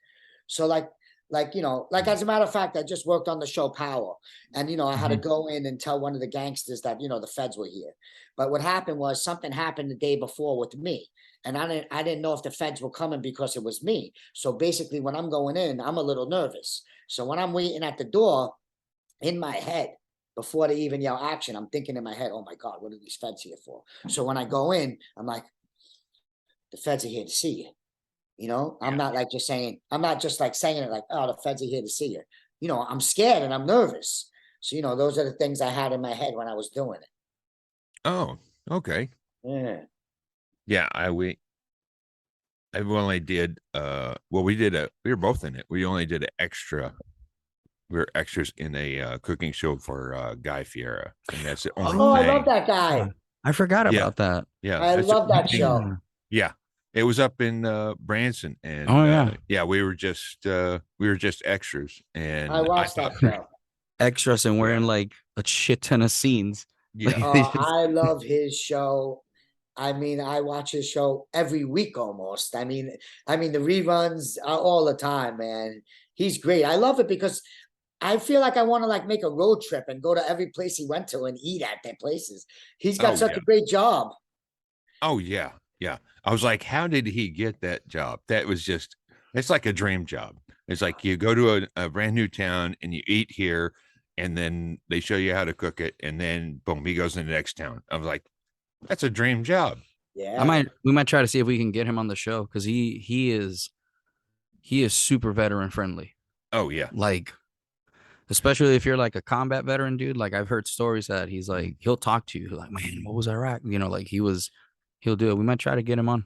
Speaker 4: So like as a matter of fact, I just worked on the show Power, and I had to go in and tell one of the gangsters that the feds were here. But what happened was something happened the day before with me, and I didn't know if the feds were coming because it was me. So basically, when I'm going in, I'm a little nervous. So when I'm waiting at the door, in my head, before they even yell action, I'm thinking in my head, oh my God, what are these feds here for? So when I go in, I'm like, the feds are here to see you. I'm not like just saying, I'm not just like saying it like, oh, the feds are here to see you. I'm scared and I'm nervous. So, those are the things I had in my head when I was doing it.
Speaker 1: Oh, okay.
Speaker 4: Yeah.
Speaker 1: Yeah, I only did well we were both in it. We only did an extra. We were extras in a cooking show for Guy Fieri, and that's the only
Speaker 4: Oh, I
Speaker 1: thing.
Speaker 4: love that guy.
Speaker 3: I forgot
Speaker 1: Yeah.
Speaker 3: about that.
Speaker 1: Yeah,
Speaker 4: I
Speaker 1: that's the
Speaker 4: love
Speaker 1: only
Speaker 4: that
Speaker 1: thing.
Speaker 4: show.
Speaker 1: Yeah. It was up in Branson, and
Speaker 3: Oh yeah.
Speaker 1: yeah, we were just extras,
Speaker 4: I
Speaker 1: and I
Speaker 4: watched
Speaker 1: thought,
Speaker 4: that show.
Speaker 3: Extras and we're in like a shit ton of scenes. Like
Speaker 1: yeah,
Speaker 3: they
Speaker 4: Oh,
Speaker 3: just
Speaker 4: I love his show. I mean, I watch his show every week almost. I mean the reruns are all the time, man. He's great. I love it because I feel like I want to like make a road trip and go to every place he went to and eat at their places. He's got
Speaker 1: oh
Speaker 4: such
Speaker 1: yeah,
Speaker 4: a great job.
Speaker 1: oh yeah, yeah. I was like, how did he get that job? That was just, it's like a dream job. It's like you go to a brand new town and you eat here, and then they show you how to cook it, and then boom, he goes in the next town. I was like, that's a dream job.
Speaker 4: Yeah.
Speaker 3: we might try to see if we can get him on the show because he is super veteran friendly.
Speaker 1: Oh yeah,
Speaker 3: Like especially if you're like a combat veteran, dude. Like I've heard stories that he's like he'll talk to you like, man, what was Iraq? Like he'll do it. We might try to get him on.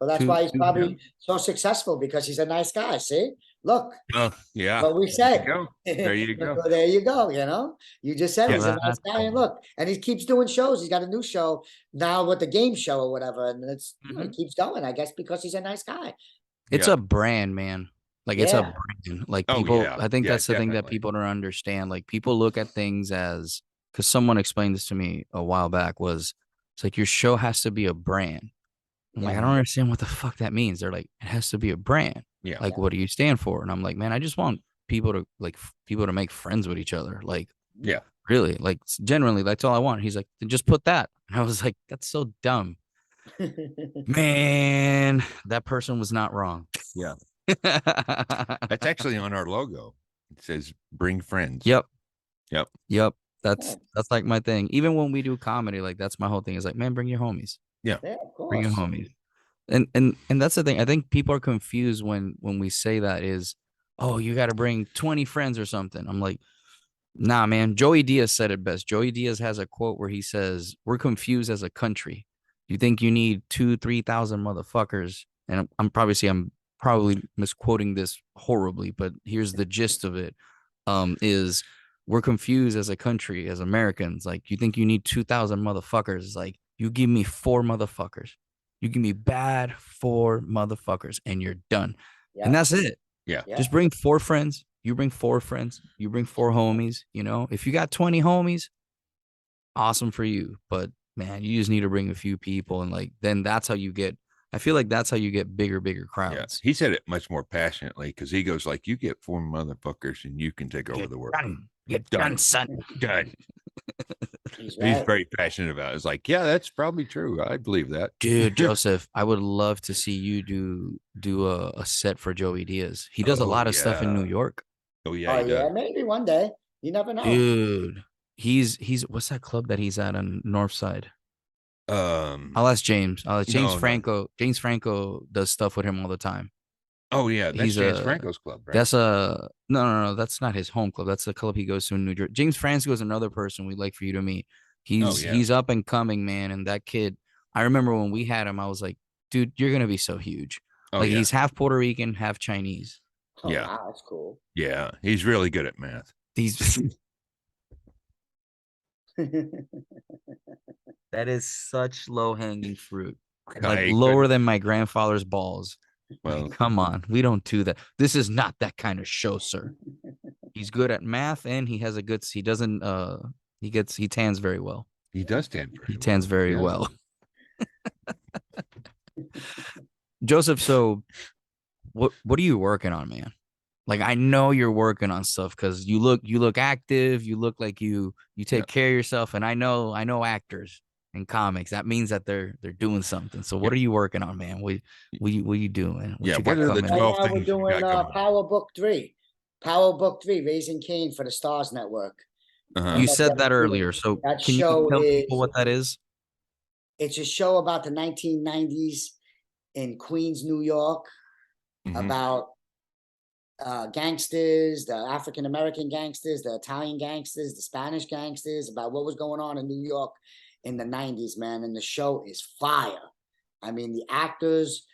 Speaker 4: Well, that's
Speaker 3: Two,
Speaker 4: why he's
Speaker 3: two,
Speaker 1: yeah.
Speaker 4: probably so successful because he's a nice guy. See, look
Speaker 1: Oh yeah.
Speaker 4: what we
Speaker 1: There you
Speaker 4: said.
Speaker 1: go. There you go.
Speaker 4: Well, there you go. You just said
Speaker 1: Yeah.
Speaker 4: he's a nice
Speaker 3: that's
Speaker 4: guy, and look, and he keeps doing shows. He's got a new show now with the game show or whatever, and he keeps going. I guess because he's a nice guy.
Speaker 3: It's
Speaker 1: Yeah.
Speaker 3: a brand, man. Like it's a
Speaker 4: Yeah.
Speaker 3: brand. Like
Speaker 1: Oh
Speaker 3: people,
Speaker 1: yeah.
Speaker 3: I think
Speaker 1: Yeah,
Speaker 3: that's the thing that
Speaker 1: definitely.
Speaker 3: people don't understand. Like people look at things as because someone explained this to me a while back was it's like your show has to be a brand. I'm like, I don't
Speaker 4: Yeah.
Speaker 3: understand what the fuck that means. They're like, it has to be a brand.
Speaker 1: Yeah.
Speaker 3: Like, what do you stand for? And I'm like, man, I just want people to make friends with each other. Like,
Speaker 1: Yeah.
Speaker 3: really, like genuinely, that's all I want. He's like, then just put that. And I was like, that's so dumb. Man, that person was not wrong.
Speaker 1: Yeah. That's actually on our logo. It says bring friends.
Speaker 3: Yep.
Speaker 1: Yep.
Speaker 3: Yep.
Speaker 4: Yeah.
Speaker 3: That's like my thing. Even when we do comedy, like that's my whole thing is like, man, bring your homies.
Speaker 1: Yeah.
Speaker 4: Yeah, of
Speaker 3: Bring your
Speaker 4: course.
Speaker 3: homies. And that's the thing. I think people are confused when we say that is, oh, you got to bring 20 friends or something. I'm like, nah, man. Joey Diaz said it best. Joey Diaz has a quote where he says, "We're confused as a country. You think you need 2,000-3,000 motherfuckers?" And I'm probably misquoting this horribly, but here's the gist of it. Is we're confused as a country, as Americans. Like, you think you need 2,000 motherfuckers? Like, you give me 4 motherfuckers. You give me bad 4 motherfuckers, and you're done.
Speaker 4: Yeah.
Speaker 3: And that's it.
Speaker 1: Yeah.
Speaker 4: Yeah.
Speaker 3: Just bring 4 friends. You bring 4 friends. You bring 4 homies. If you got 20 homies, awesome for you. But man, you just need to bring a few people, and like then that's how you get. I feel like that's how you get bigger
Speaker 1: Yeah.
Speaker 3: crowds.
Speaker 1: He said it much more passionately because he goes like, "You get 4 motherfuckers and you can take over the world."
Speaker 3: Get done, son.
Speaker 1: Done.
Speaker 4: He's
Speaker 1: He's
Speaker 4: right.
Speaker 1: very passionate about it. It's like, yeah, that's probably true. I believe that.
Speaker 3: Dude, Joseph, I would love to see you do a set for Joey Diaz. He does a
Speaker 1: Oh,
Speaker 3: lot of stuff in New
Speaker 1: yeah.
Speaker 3: York.
Speaker 1: Oh yeah,
Speaker 4: Oh
Speaker 1: he does.
Speaker 4: yeah, maybe one day. You never know.
Speaker 3: Dude, he's what's that club that he's at on North Side? I'll ask James. James
Speaker 1: no, no.
Speaker 3: Franco. James Franco does stuff with him all the time.
Speaker 1: Oh yeah, that's
Speaker 3: He's
Speaker 1: James
Speaker 3: a
Speaker 1: Franco's club, right?
Speaker 3: that's a no. That's not his home club. That's the club he goes to in New Jersey. James Franco is another person we'd like for you to meet.
Speaker 1: Oh yeah.
Speaker 3: He's up and coming, man. And that kid, I remember when we had him, I was like, dude, you're gonna be so huge.
Speaker 1: Oh
Speaker 3: Like
Speaker 1: yeah.
Speaker 3: he's half Puerto Rican, half Chinese.
Speaker 4: Oh
Speaker 1: Yeah.
Speaker 4: wow, that's cool.
Speaker 1: Yeah. He's really good at math.
Speaker 3: He's that is such low hanging fruit. Like
Speaker 1: I
Speaker 3: lower
Speaker 1: couldn't.
Speaker 3: than my grandfather's balls.
Speaker 1: Well,
Speaker 3: Like, come on, we don't do that. This is not that kind of show, sir. He's good at math and he has a good he doesn't he tans very well.
Speaker 1: he does tan
Speaker 3: He
Speaker 1: pretty
Speaker 3: tans
Speaker 1: well.
Speaker 3: very
Speaker 1: Yeah.
Speaker 3: well. Joseph, so what are you working on, man? Like I know you're working on stuff because you look active, you look like you
Speaker 1: Yeah.
Speaker 3: take care of yourself, and I know actors in comics. That means that they're doing something. So what
Speaker 1: Yeah.
Speaker 3: are you working on, man? What you doing? What
Speaker 1: Yeah.
Speaker 3: you
Speaker 1: What
Speaker 3: got
Speaker 1: are the
Speaker 3: coming?
Speaker 4: Right
Speaker 1: 12
Speaker 4: now we're
Speaker 1: things you
Speaker 4: doing
Speaker 1: got going?
Speaker 4: Power Book 3. Power Book 3, Raising Cain for the Stars Network. I
Speaker 3: You
Speaker 4: don't know if you
Speaker 3: said
Speaker 4: ever
Speaker 3: that
Speaker 4: seen it.
Speaker 3: earlier. So
Speaker 4: That
Speaker 3: can you
Speaker 4: show
Speaker 3: tell people
Speaker 4: is
Speaker 3: what that is?
Speaker 4: it's a show about the 1990s in Queens, New York,
Speaker 1: Mhm.
Speaker 4: about gangsters, the African American gangsters, the Italian gangsters, the Spanish gangsters, about what was going on in New York in the 90s, man. And the show is fire. I mean, the actors,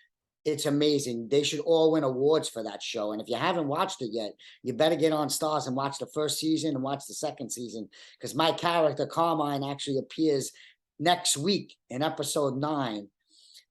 Speaker 4: it's amazing. They should all win awards for that show. And if you haven't watched it yet, you better get on Stars and watch the first season and watch the second season. Because my character, Carmine, actually appears next week in episode 9.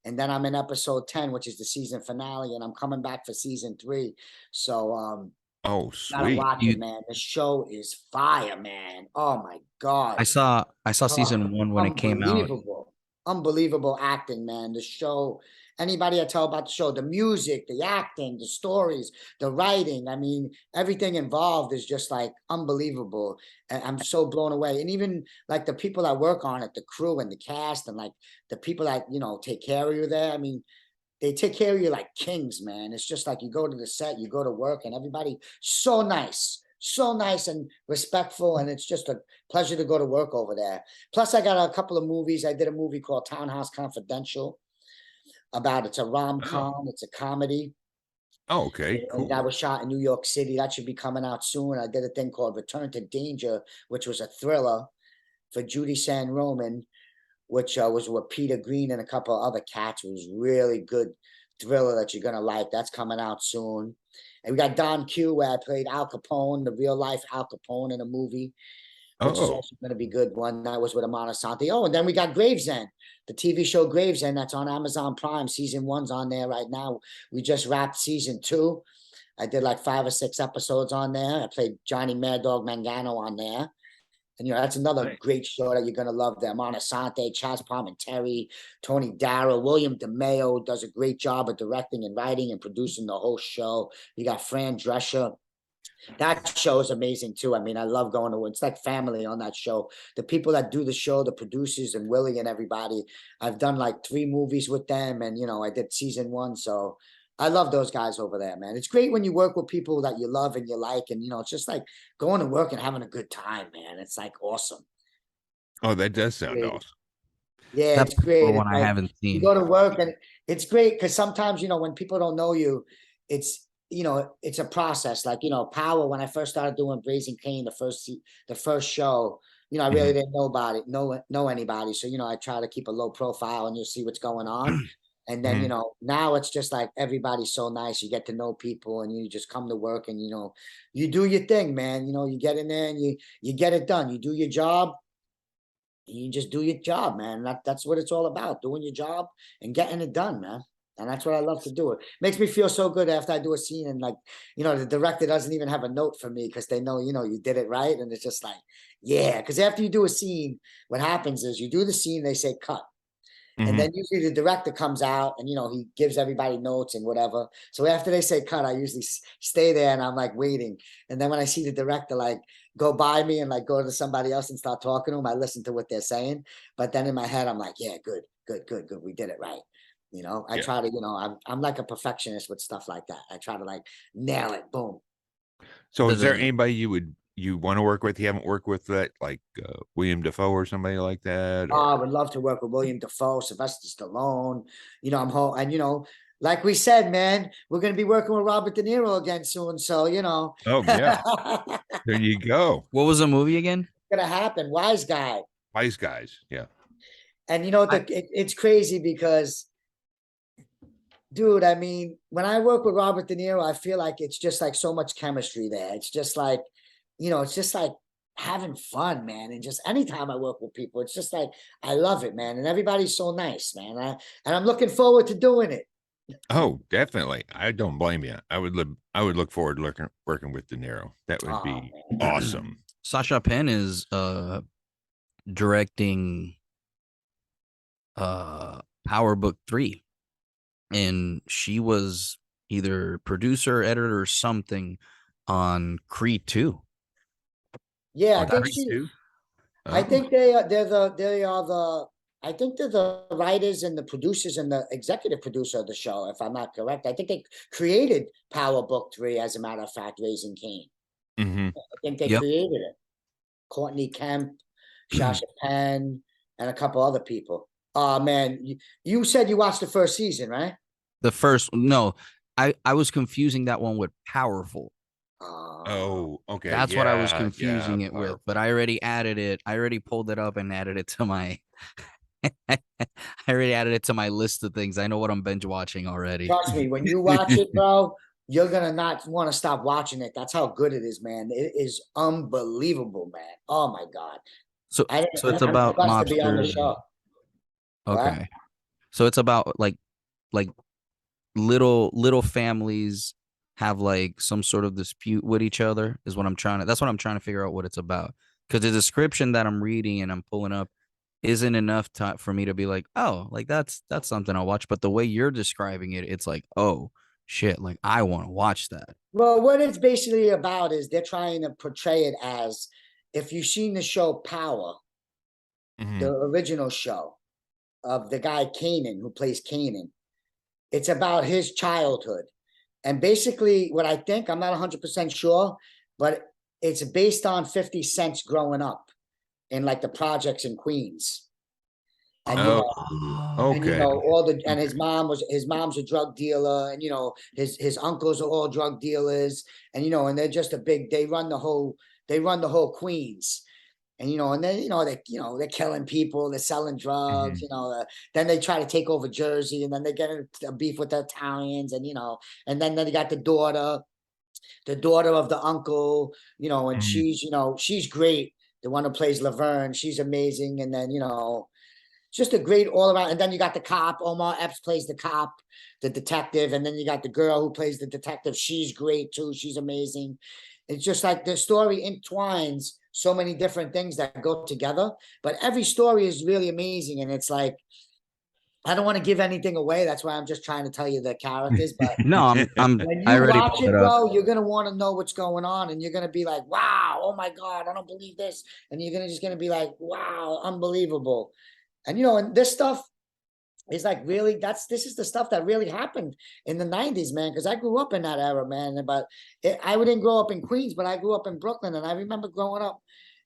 Speaker 4: And then I'm in episode 10, which is the season finale, and I'm coming back for season 3. So
Speaker 1: Oh,
Speaker 4: gotta
Speaker 1: sweet.
Speaker 4: watch it, man. The show is fire, man. Oh my God.
Speaker 3: I saw
Speaker 4: Oh,
Speaker 3: season 1 when it came out.
Speaker 4: unbelievable. Unbelievable acting, man. The show, anybody I tell about the show, the music, the acting, the stories, the writing, I mean, everything involved is just like unbelievable. And I'm so blown away. And even like the people that work on it, the crew and the cast, and like the people that, take care of you there. I mean, they take care of you like kings, man. It's just like you go to the set, you go to work, and everybody so nice and respectful, and it's just a pleasure to go to work over there. Plus, I got a couple of movies. I did a movie called Townhouse Confidential about it's a
Speaker 1: Oh.
Speaker 4: rom-com, it's a comedy,
Speaker 1: Oh, okay,
Speaker 4: and that
Speaker 1: cool.
Speaker 4: was shot in New York City. That should be coming out soon. I did a thing called Return to Danger, which was a thriller for Judy San Roman, which was with Peter Green and a couple of other cats. It was really good thriller that you're gonna like. That's coming out soon. And we got Don Q, where I played Al Capone, the real life Al Capone in a movie, which is
Speaker 1: Oh,
Speaker 4: also going to be good one. That was with Amana Santi. Oh, and then we got Gravesend, the TV show Gravesend, that's on Amazon Prime. Season 1's on there right now. We just wrapped season 2. I did like 5 or 6 episodes on there. I played Johnny Mad Dog Mangano on there. And that's another
Speaker 1: nice.
Speaker 4: great show that you're gonna love. Them Asante, Chaz Palminteri, Tony Darrow, William DeMeo does a great job of directing and writing and producing the whole show. You got Fran Drescher. That show is amazing too. I mean, I love going to it's like family on that show. The people that do the show, the producers and Willie and everybody. I've done like 3 movies with them, and I did season 1. So I love those guys over there, man. It's great when you work with people that you love and you like, and it's just like going to work and having a good time, man. It's like awesome.
Speaker 1: Oh, that does sound
Speaker 4: Great.
Speaker 1: awesome.
Speaker 4: Yeah,
Speaker 3: That's
Speaker 4: it's great.
Speaker 3: the
Speaker 4: It's
Speaker 3: one I
Speaker 4: like
Speaker 3: haven't
Speaker 4: you
Speaker 3: seen.
Speaker 4: go to work and it's great because sometimes, when people don't know you, it's it's a process. Like, Power, when I first started doing Raising Cain, the first show, I really
Speaker 1: Mhm.
Speaker 4: didn't know anybody. So, I try to keep a low profile and you'll see what's going on. And then,
Speaker 1: Mhm.
Speaker 4: now it's just like everybody's so nice. You get to know people and you just come to work and, you do your thing, man. You get in there and you get it done. You do your job. You just do your job, man. That's what it's all about, doing your job and getting it done, man. And that's what I love to do. It makes me feel so good after I do a scene and like, the director doesn't even have a note for me because they know, you did it right. And it's just like, yeah. Because after you do a scene, what happens is you do the scene, they say cut. And
Speaker 1: Mhm.
Speaker 4: then usually the director comes out and, he gives everybody notes and whatever. So after they say cut, I usually stay there and I'm like waiting. And then when I see the director like go by me and like go to somebody else and start talking to them, I listen to what they're saying. But then in my head, I'm like, yeah, good, good, good, good. We did it right. I
Speaker 1: Yeah.
Speaker 4: try to, I'm like a perfectionist with stuff like that. I try to like nail it. Boom.
Speaker 1: So
Speaker 3: Do
Speaker 1: is there
Speaker 3: the
Speaker 1: anybody you would you want to work with? You haven't worked with that, like William Defoe or somebody like that,
Speaker 4: I
Speaker 1: or
Speaker 4: would love to work with William Defoe, Sylvester Stallone. I'm home, and like we said, man, we're gonna be working with Robert De Niro again soon. So
Speaker 1: oh yeah, there you go.
Speaker 3: What was the movie again?
Speaker 4: gonna happen. Wise guy,
Speaker 1: Wise guys, yeah.
Speaker 4: and
Speaker 3: I,
Speaker 4: it's crazy because, dude, I mean, when I work with Robert De Niro, I feel like it's just like so much chemistry there. It's just like, it's just like having fun, man. And just anytime I work with people, it's just like I love it, man. And everybody's so nice, man. And I'm looking forward to doing it.
Speaker 1: Oh, definitely. I don't blame you. I would look forward to working with De Niro. That would
Speaker 4: Oh
Speaker 1: be
Speaker 4: man.
Speaker 1: awesome.
Speaker 3: Sasha Penn is directing Power Book 3, and she was either producer, editor, or something on Creed 2.
Speaker 4: Yeah, I
Speaker 1: On
Speaker 4: think
Speaker 1: Creed
Speaker 4: she.
Speaker 1: 2?
Speaker 4: I
Speaker 1: Oh.
Speaker 4: think they are the. I think they're the writers and the producers and the executive producer of the show, if I'm not correct. I think they created Power Book 3, as a matter of fact, Raising Cain.
Speaker 1: Hmm.
Speaker 4: I think they
Speaker 3: Yep.
Speaker 4: created it. Courtney Kemp, Sasha Penn, and a couple other people. Oh man, you said you watched the first season, right?
Speaker 3: The first, no, I was confusing that one with Powerful.
Speaker 4: Uh,
Speaker 1: Oh, okay.
Speaker 3: That's what I was
Speaker 1: Yeah, yeah.
Speaker 3: confusing it with, but I already added it. I already pulled it up and added it to my I already added it to my list of things. I know what I'm binge watching already.
Speaker 4: Trust me, when you watch it, bro, you're gonna not want to stop watching it. That's how good it is, man. It is unbelievable, man. Oh my god,
Speaker 3: So
Speaker 4: I
Speaker 3: so it's
Speaker 4: I'm
Speaker 3: about
Speaker 4: blessed to be on the
Speaker 3: mobsters.
Speaker 4: show. What?
Speaker 3: Okay. So it's about like little families have like some sort of dispute with each other is what I'm trying to that's what I'm trying to figure out what it's about. Because the description that I'm reading and I'm pulling up isn't enough time for me to be like, oh, like that's something I'll watch. But the way you're describing it, it's like, oh shit, like I want to watch that.
Speaker 4: Well, what it's basically about is they're trying to portray it as, if you've seen the show Power, the
Speaker 1: Hmm.
Speaker 4: original show of the guy Kanan who plays Kanan. It's about his childhood. And basically, what I think, I'm not 100% sure, but it's based on 50 Cent's growing up in like the projects in Queens. And
Speaker 1: Oh, okay.
Speaker 4: all the and
Speaker 1: Okay.
Speaker 4: his mom's a drug dealer, and his uncles are all drug dealers, and they're just a big they run the whole Queens. And then they're killing people, they're selling drugs,
Speaker 1: Hmm.
Speaker 4: then they try to take over Jersey, and then they get into a beef with the Italians, and then they got the daughter of the uncle, and
Speaker 1: Hmm.
Speaker 4: she's great. The one who plays Laverne, she's amazing. And then, it's just a great all around. And then you got the cop, Omar Epps plays the cop, the detective, and then you got the girl who plays the detective. She's great too. She's amazing. It's just like the story entwines so many different things that go together, but every story is really amazing. And it's like, I don't want to give anything away. That's why I'm just trying to tell you the characters. But
Speaker 3: No,
Speaker 4: when
Speaker 3: I
Speaker 4: you
Speaker 3: already
Speaker 4: watch
Speaker 3: pulled it
Speaker 4: it,
Speaker 3: up.
Speaker 4: bro, you're gonna want to know what's going on, and you're gonna be like, "Wow, oh my god, I don't believe this," and you're gonna be like, "Wow, unbelievable." And and this stuff is like really this is the stuff that really happened in the 90s, man, because I grew up in that era, man. But I didn't grow up in Queens, but I grew up in Brooklyn, and I remember growing up,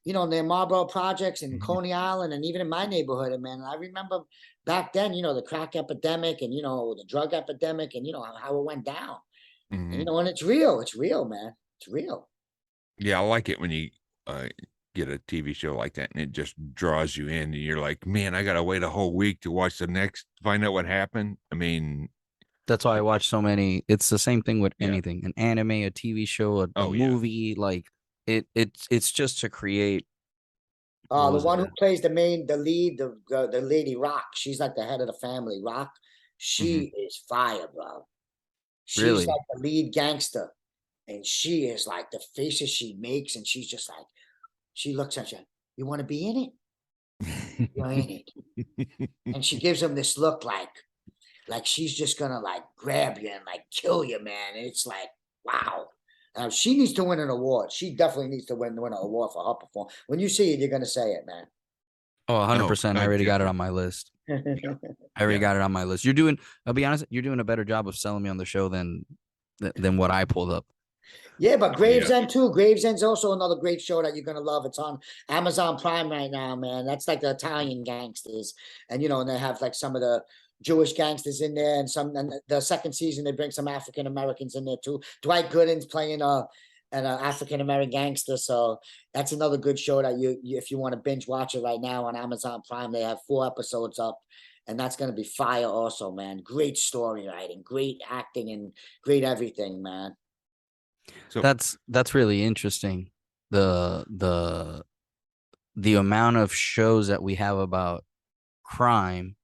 Speaker 4: near Marlboro Projects and Coney Island, and even in my neighborhood. And man, I remember back then, the crack epidemic, and the drug epidemic, and how it went down. And
Speaker 1: Hmm.
Speaker 4: and it's real, man. It's real.
Speaker 1: Yeah, I like it when you uh, get a TV show like that and it just draws you in, and you're like, man, I gotta wait a whole week to watch the next, find out what happened. I mean,
Speaker 3: That's why I watch so many. It's the same thing with
Speaker 1: yeah.
Speaker 3: anything, an anime, a TV show, a
Speaker 1: Oh yeah.
Speaker 3: movie. Like it's just to create. What
Speaker 4: The
Speaker 3: was
Speaker 4: one who
Speaker 3: it?
Speaker 4: plays the lead, the lady Rock. She's like the head of the family. Rock.
Speaker 1: Hmm.
Speaker 4: She is fire, bro. She's
Speaker 3: Really?
Speaker 4: like the lead gangster, and she is like the faces she makes, and she's just like, she looks at you. You want to be in it? You're in it. And she gives him this look like she's just gonna like grab you and like kill you, man. And it's like, wow. She needs to win an award. She definitely needs to win an award for her performance. When you see it, you're gonna say it, man.
Speaker 3: Oh,
Speaker 1: Oh,
Speaker 3: 100%. I
Speaker 1: I
Speaker 3: already got it
Speaker 1: definitely.
Speaker 3: on my list.
Speaker 1: Yeah.
Speaker 3: I already
Speaker 1: Yeah.
Speaker 3: got it on my list. I'll be honest, you're doing a better job of selling me on the show than what I pulled up.
Speaker 4: Yeah, but
Speaker 1: Yeah.
Speaker 4: Gravesend too. Gravesen's also another great show that you're gonna love. It's on Amazon Prime right now, man. That's like the Italian gangsters, and and they have like some of the Jewish gangsters in there, and the second season they bring some African Americans in there too. Dwight Gooden's playing an African American gangster, so that's another good show that you if you want to binge watch it right now on Amazon Prime. They have 4 episodes up, and that's gonna be fire also, man. Great story writing, great acting, and great everything, man.
Speaker 1: So
Speaker 3: That's really interesting. The amount of shows that we have about crime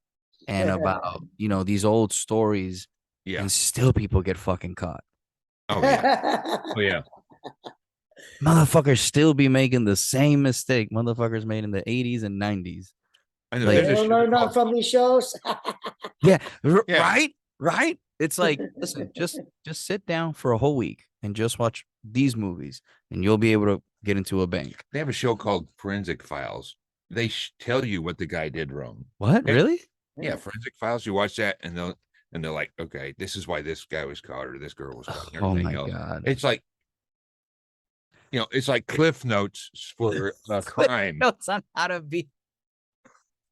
Speaker 3: and about these old stories,
Speaker 1: yeah.
Speaker 3: and still people get fucking caught.
Speaker 1: Oh yeah. Oh yeah.
Speaker 3: Motherfuckers still be making the same mistake motherfuckers made in the 80s and 90s.
Speaker 1: I know.
Speaker 3: Like,
Speaker 4: They
Speaker 1: There's a
Speaker 4: don't
Speaker 1: show
Speaker 4: learn nothing
Speaker 1: called
Speaker 4: from these shows.
Speaker 3: yeah,
Speaker 1: Yeah.
Speaker 3: right. It's like, listen, just sit down for a whole week and just watch these movies, and you'll be able to get into a bank.
Speaker 1: They have a show called Forensic Files. They tell you what the guy did wrong.
Speaker 3: What?
Speaker 1: Okay?
Speaker 3: Really?
Speaker 1: Yeah, Forensic Files. You watch that, and they're like, okay, this is why this guy was caught or this girl was caught. And
Speaker 3: Oh
Speaker 1: everything
Speaker 3: my
Speaker 1: else.
Speaker 3: God.
Speaker 1: It's like, it's like Cliff Notes for crime.
Speaker 3: Notes on how to be.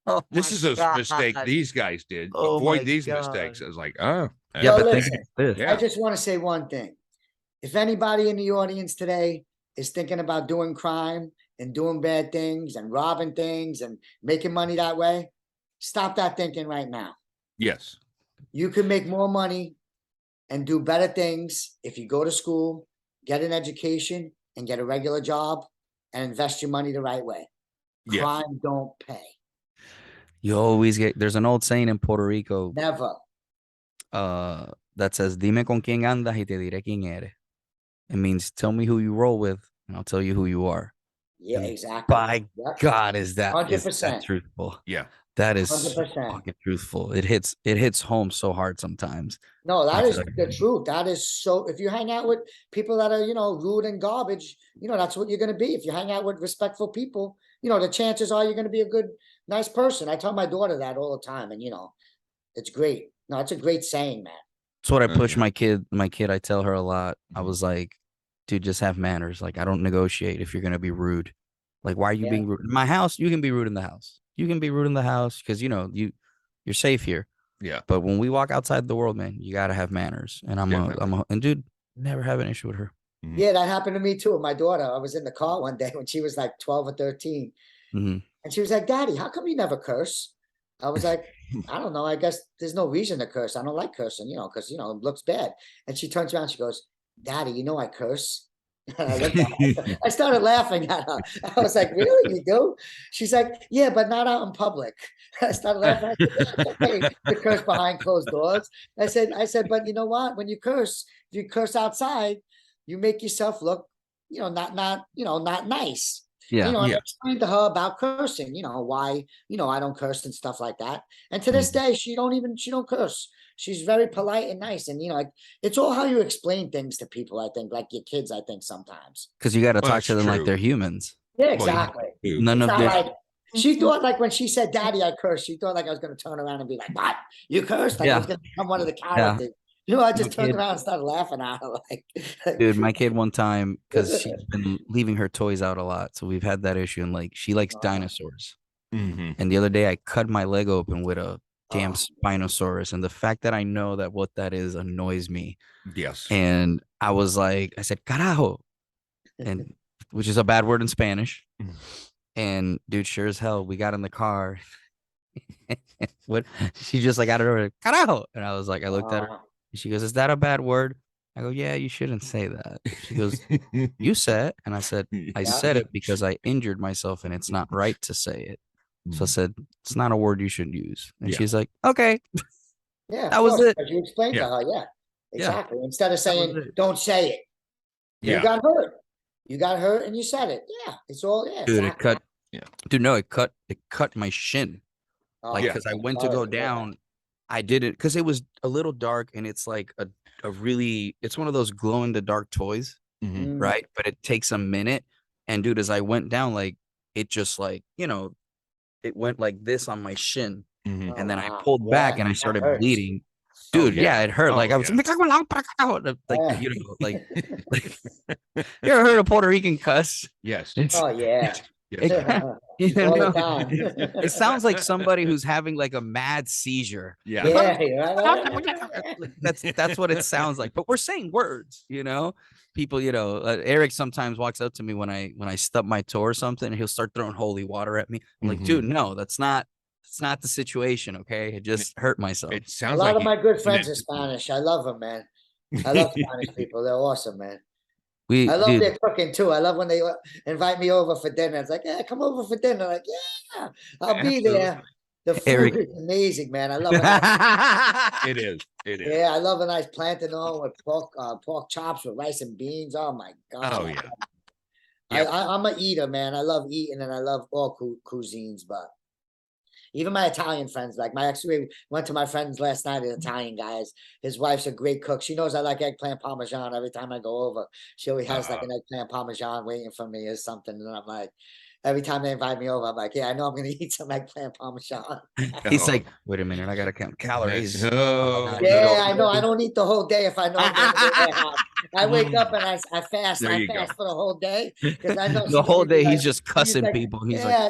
Speaker 3: Oh
Speaker 1: This is a mistake these guys did.
Speaker 3: Oh
Speaker 1: Avoid
Speaker 3: my
Speaker 1: these
Speaker 3: God.
Speaker 1: mistakes. I was like, oh,
Speaker 3: Yeah,
Speaker 4: Well,
Speaker 3: but
Speaker 4: listen,
Speaker 3: think of this.
Speaker 1: Yeah.
Speaker 4: I just want to say one thing. If anybody in the audience today is thinking about doing crime and doing bad things and robbing things and making money that way, stop that thinking right now.
Speaker 1: yes,
Speaker 4: You can make more money and do better things if you go to school, get an education, and get a regular job and invest your money the right way.
Speaker 1: yes.
Speaker 4: Crime don't pay.
Speaker 3: You always there's an old saying in Puerto Rico
Speaker 4: Never.
Speaker 3: that says, Dime con quién andas y te diré quién eres. It means, tell me who you roll with and I'll tell you who you are.
Speaker 4: Yeah,
Speaker 3: And
Speaker 4: exactly.
Speaker 3: by
Speaker 4: Yep.
Speaker 3: God, is that
Speaker 4: 100%.
Speaker 3: truthful?
Speaker 1: Yeah.
Speaker 3: That is so
Speaker 4: 100%.
Speaker 3: fucking truthful. It hits home so hard sometimes.
Speaker 4: No, that
Speaker 3: It's
Speaker 4: is
Speaker 3: like,
Speaker 4: the truth. That is so. If you hang out with people that are, rude and garbage, that's what you're going to be. If you hang out with respectful people, the chances are you're going to be a good, nice person. I tell my daughter that all the time, and it's great. No, it's a great saying, man.
Speaker 3: That's what I push my kid. I tell her a lot. I
Speaker 1: Mhm.
Speaker 3: was like, dude, just have manners. Like, I don't negotiate if you're gonna be rude. Like, why are you
Speaker 4: Yeah.
Speaker 3: being rude? In my house, you can be rude in the house. You can be rude in the house because you're safe here.
Speaker 1: Yeah.
Speaker 3: But when we walk outside the world, man, you gotta have manners. And and dude, never have an issue with her.
Speaker 1: Mhm.
Speaker 4: Yeah, that happened to me too. With my daughter, I was in the car one day when she was like 12 or 13,
Speaker 3: Mhm.
Speaker 4: and she was like, "Daddy, how come you never curse?" I was like, "I don't know. I guess there's no reason to curse. I don't like cursing, because it looks bad." And she turns around, she goes, "Daddy, I curse." And I looked at her, I started laughing at her. I was like, "Really? You do?" She's like, "Yeah, but not out in public." I started laughing. I said, "Yeah, it's okay to curse behind closed doors." I said, "But you know what? When you curse, if you curse outside, you make yourself look, not nice."
Speaker 3: Yeah.
Speaker 4: And I
Speaker 1: Yeah.
Speaker 4: explained to her about cursing, why, I don't curse and stuff like that. And to this day, she don't curse. She's very polite and nice. And, like, it's all how you explain things to people, I think, like your kids, I think sometimes.
Speaker 3: Because you gotta
Speaker 1: Well,
Speaker 3: talk
Speaker 1: that's
Speaker 3: to them like
Speaker 1: true.
Speaker 3: they're humans.
Speaker 4: Yeah,
Speaker 1: Well,
Speaker 4: exactly.
Speaker 1: you
Speaker 3: None
Speaker 4: It's
Speaker 3: of
Speaker 4: not
Speaker 3: this.
Speaker 4: like, she thought like when she said, "Daddy, I curse," she thought like I was going to turn around and be like, "What? You cursed?" Like I was going to become one of the characters. I just turned around and started laughing at her.
Speaker 3: Dude, my kid one time, because she's been leaving her toys out a lot, so we've had that issue, and like she likes dinosaurs.
Speaker 1: Mhm.
Speaker 3: And the other day I cut my leg open with a damn
Speaker 4: Oh.
Speaker 3: Spinosaurus, and the fact that I know that what that is annoys me.
Speaker 1: Yes.
Speaker 3: And I said carajo, and which is a bad word in Spanish.
Speaker 1: Mhm.
Speaker 3: And dude, sure as hell, we got in the car. What she just like out of her carajo, and I was like, I looked at her. She goes, "Is that a bad word?" I go, "Yeah, you shouldn't say that." She goes, "You said," and I said, "I said it because I injured myself, and it's not right to say it." So I said, "It's not a word you should use." And
Speaker 1: Yeah.
Speaker 3: she's like, "Okay."
Speaker 4: Yeah,
Speaker 3: That was
Speaker 4: course,
Speaker 3: it.
Speaker 4: because you explained to
Speaker 1: Yeah.
Speaker 4: her, yeah, exactly. Instead of
Speaker 3: was
Speaker 4: saying,
Speaker 3: it.
Speaker 4: "Don't say it," you
Speaker 1: Yeah.
Speaker 4: got hurt. You got hurt, and you said it. Yeah, it's all. Yeah,
Speaker 3: Dude,
Speaker 4: exactly.
Speaker 3: Dude, no, it cut my shin.
Speaker 4: Oh,
Speaker 3: Like,
Speaker 1: Yeah.
Speaker 3: because I
Speaker 4: I'm
Speaker 3: went to
Speaker 4: sorry
Speaker 3: go
Speaker 4: to hear that.
Speaker 3: down, I did it because it was a little dark, and it's like a really, it's one of those glow in the dark toys,
Speaker 1: Mhm.
Speaker 4: Mm.
Speaker 3: right? But it takes a minute. And dude, as I went down, like it just like, it went like this on my shin.
Speaker 1: Mhm.
Speaker 4: Oh,
Speaker 3: And then I
Speaker 4: wow.
Speaker 3: pulled back
Speaker 4: Yeah,
Speaker 3: and I
Speaker 4: that
Speaker 3: started
Speaker 4: hurts.
Speaker 3: bleeding. Dude,
Speaker 1: yeah.
Speaker 3: yeah, it hurt.
Speaker 1: Oh,
Speaker 3: Like I was
Speaker 1: yeah.
Speaker 3: like,
Speaker 4: Yeah.
Speaker 3: you know, like you ever heard a Puerto Rican cuss?
Speaker 1: Yes.
Speaker 3: It's
Speaker 4: Oh yeah.
Speaker 1: Yes, I have.
Speaker 3: you
Speaker 4: All the
Speaker 3: know,
Speaker 4: time.
Speaker 3: it sounds like somebody who's having like a mad seizure.
Speaker 1: Yeah.
Speaker 4: Yeah, right.
Speaker 3: Like, that's what it sounds like. But we're saying words, you know. People, you know, Eric sometimes walks up to me when I stub my toe or something, and he'll start throwing holy water at me. I'm like, dude,
Speaker 1: Mhm.
Speaker 3: no, that's not the situation. Okay, it just hurt myself.
Speaker 1: It
Speaker 4: A
Speaker 1: sounds
Speaker 4: lot
Speaker 1: like
Speaker 4: of my good
Speaker 1: doing
Speaker 4: friends are Spanish. I love them, man. I love Spanish people. They're awesome, man.
Speaker 3: We,
Speaker 4: I love
Speaker 3: dude,
Speaker 4: their cooking too. I love when they invite me over for dinner. It's like, yeah, come over for dinner. Like, yeah, I'll be
Speaker 1: Absolutely.
Speaker 4: there. The food
Speaker 3: Eric.
Speaker 4: is amazing, man. I love a nice,
Speaker 1: It is. It is.
Speaker 4: yeah, I love a nice plantain with pork chops with rice and beans. Oh my god.
Speaker 1: Oh yeah.
Speaker 4: I,
Speaker 1: Yep.
Speaker 4: I'm a eater, man. I love eating and I love all cuisines, but even my Italian friends, like my ex, we went to my friends last night, an Italian guy. His wife's a great cook. She knows I like eggplant parmesan every time I go over. She always has like
Speaker 1: Uh,
Speaker 4: an eggplant parmesan waiting for me or something. And I'm like, every time they invite me over, I'm like, yeah, I know I'm gonna eat some eggplant parmesan.
Speaker 3: He's
Speaker 1: oh.
Speaker 3: like, wait a minute, I gotta count calories.
Speaker 1: Oh,
Speaker 4: Yeah, I know. I don't eat the whole day if I know I'm going to the warehouse. I wake up and I fast.
Speaker 1: There
Speaker 4: I
Speaker 1: you go.
Speaker 4: fast for the whole day because I know
Speaker 3: The
Speaker 4: she's
Speaker 3: whole
Speaker 4: gonna be
Speaker 3: day
Speaker 4: like,
Speaker 3: he's just
Speaker 4: she's
Speaker 3: cussing
Speaker 4: like,
Speaker 3: people. He's like,
Speaker 4: yeah,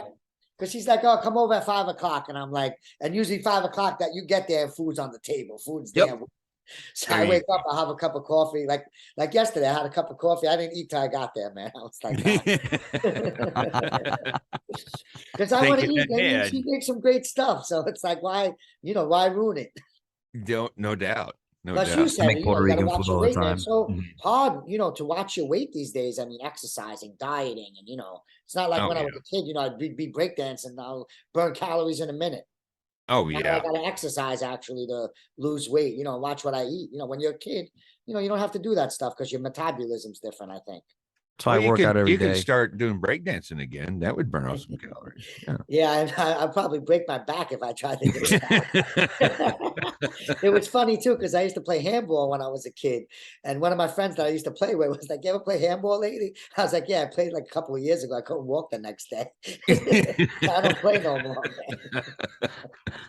Speaker 4: because she's like, oh, come over at 5 o'clock, and I'm like, and usually 5 o'clock that you get there, food's on the table, food's
Speaker 3: yep.
Speaker 4: there. So
Speaker 1: There
Speaker 4: I
Speaker 1: you
Speaker 4: wake up, I have a cup of coffee. Like yesterday, I had a cup of coffee. I didn't eat till I got there, man. I was like, because I want to
Speaker 1: Thinking
Speaker 4: eat. I mean,
Speaker 1: ahead.
Speaker 4: she makes some great stuff, so it's like, why, why ruin it?
Speaker 1: Don't, no doubt. No
Speaker 4: Plus, you
Speaker 1: doubt.
Speaker 3: I
Speaker 4: said
Speaker 3: make
Speaker 4: it,
Speaker 3: Puerto
Speaker 4: you got to
Speaker 3: Rican
Speaker 4: watch
Speaker 3: food
Speaker 4: your
Speaker 3: all the
Speaker 4: weight, man. It's
Speaker 3: time.
Speaker 4: so
Speaker 1: Mhm.
Speaker 4: hard, to watch your weight these days. I mean, exercising, dieting, and it's not like
Speaker 1: Oh
Speaker 4: when I
Speaker 1: yeah.
Speaker 4: was a kid. I'd be breakdancing, and I'll burn calories in a minute.
Speaker 1: Oh
Speaker 4: Now I
Speaker 1: yeah.
Speaker 4: got to exercise actually to lose weight. Watch what I eat. When you're a kid, you don't have to do that stuff because your metabolism's different, I think.
Speaker 3: That's why
Speaker 1: Well,
Speaker 3: I work out every
Speaker 1: you could
Speaker 3: day.
Speaker 1: start doing breakdancing again. That would burn off some calories. Yeah.
Speaker 4: Yeah, and I'd probably break my back if I tried to do it. It was funny too because I used to play handball when I was a kid, and one of my friends that I used to play with was like, "You ever play handball lately?" I was like, "Yeah, I played like a couple of years ago. I couldn't walk the next day. I don't play no more, man."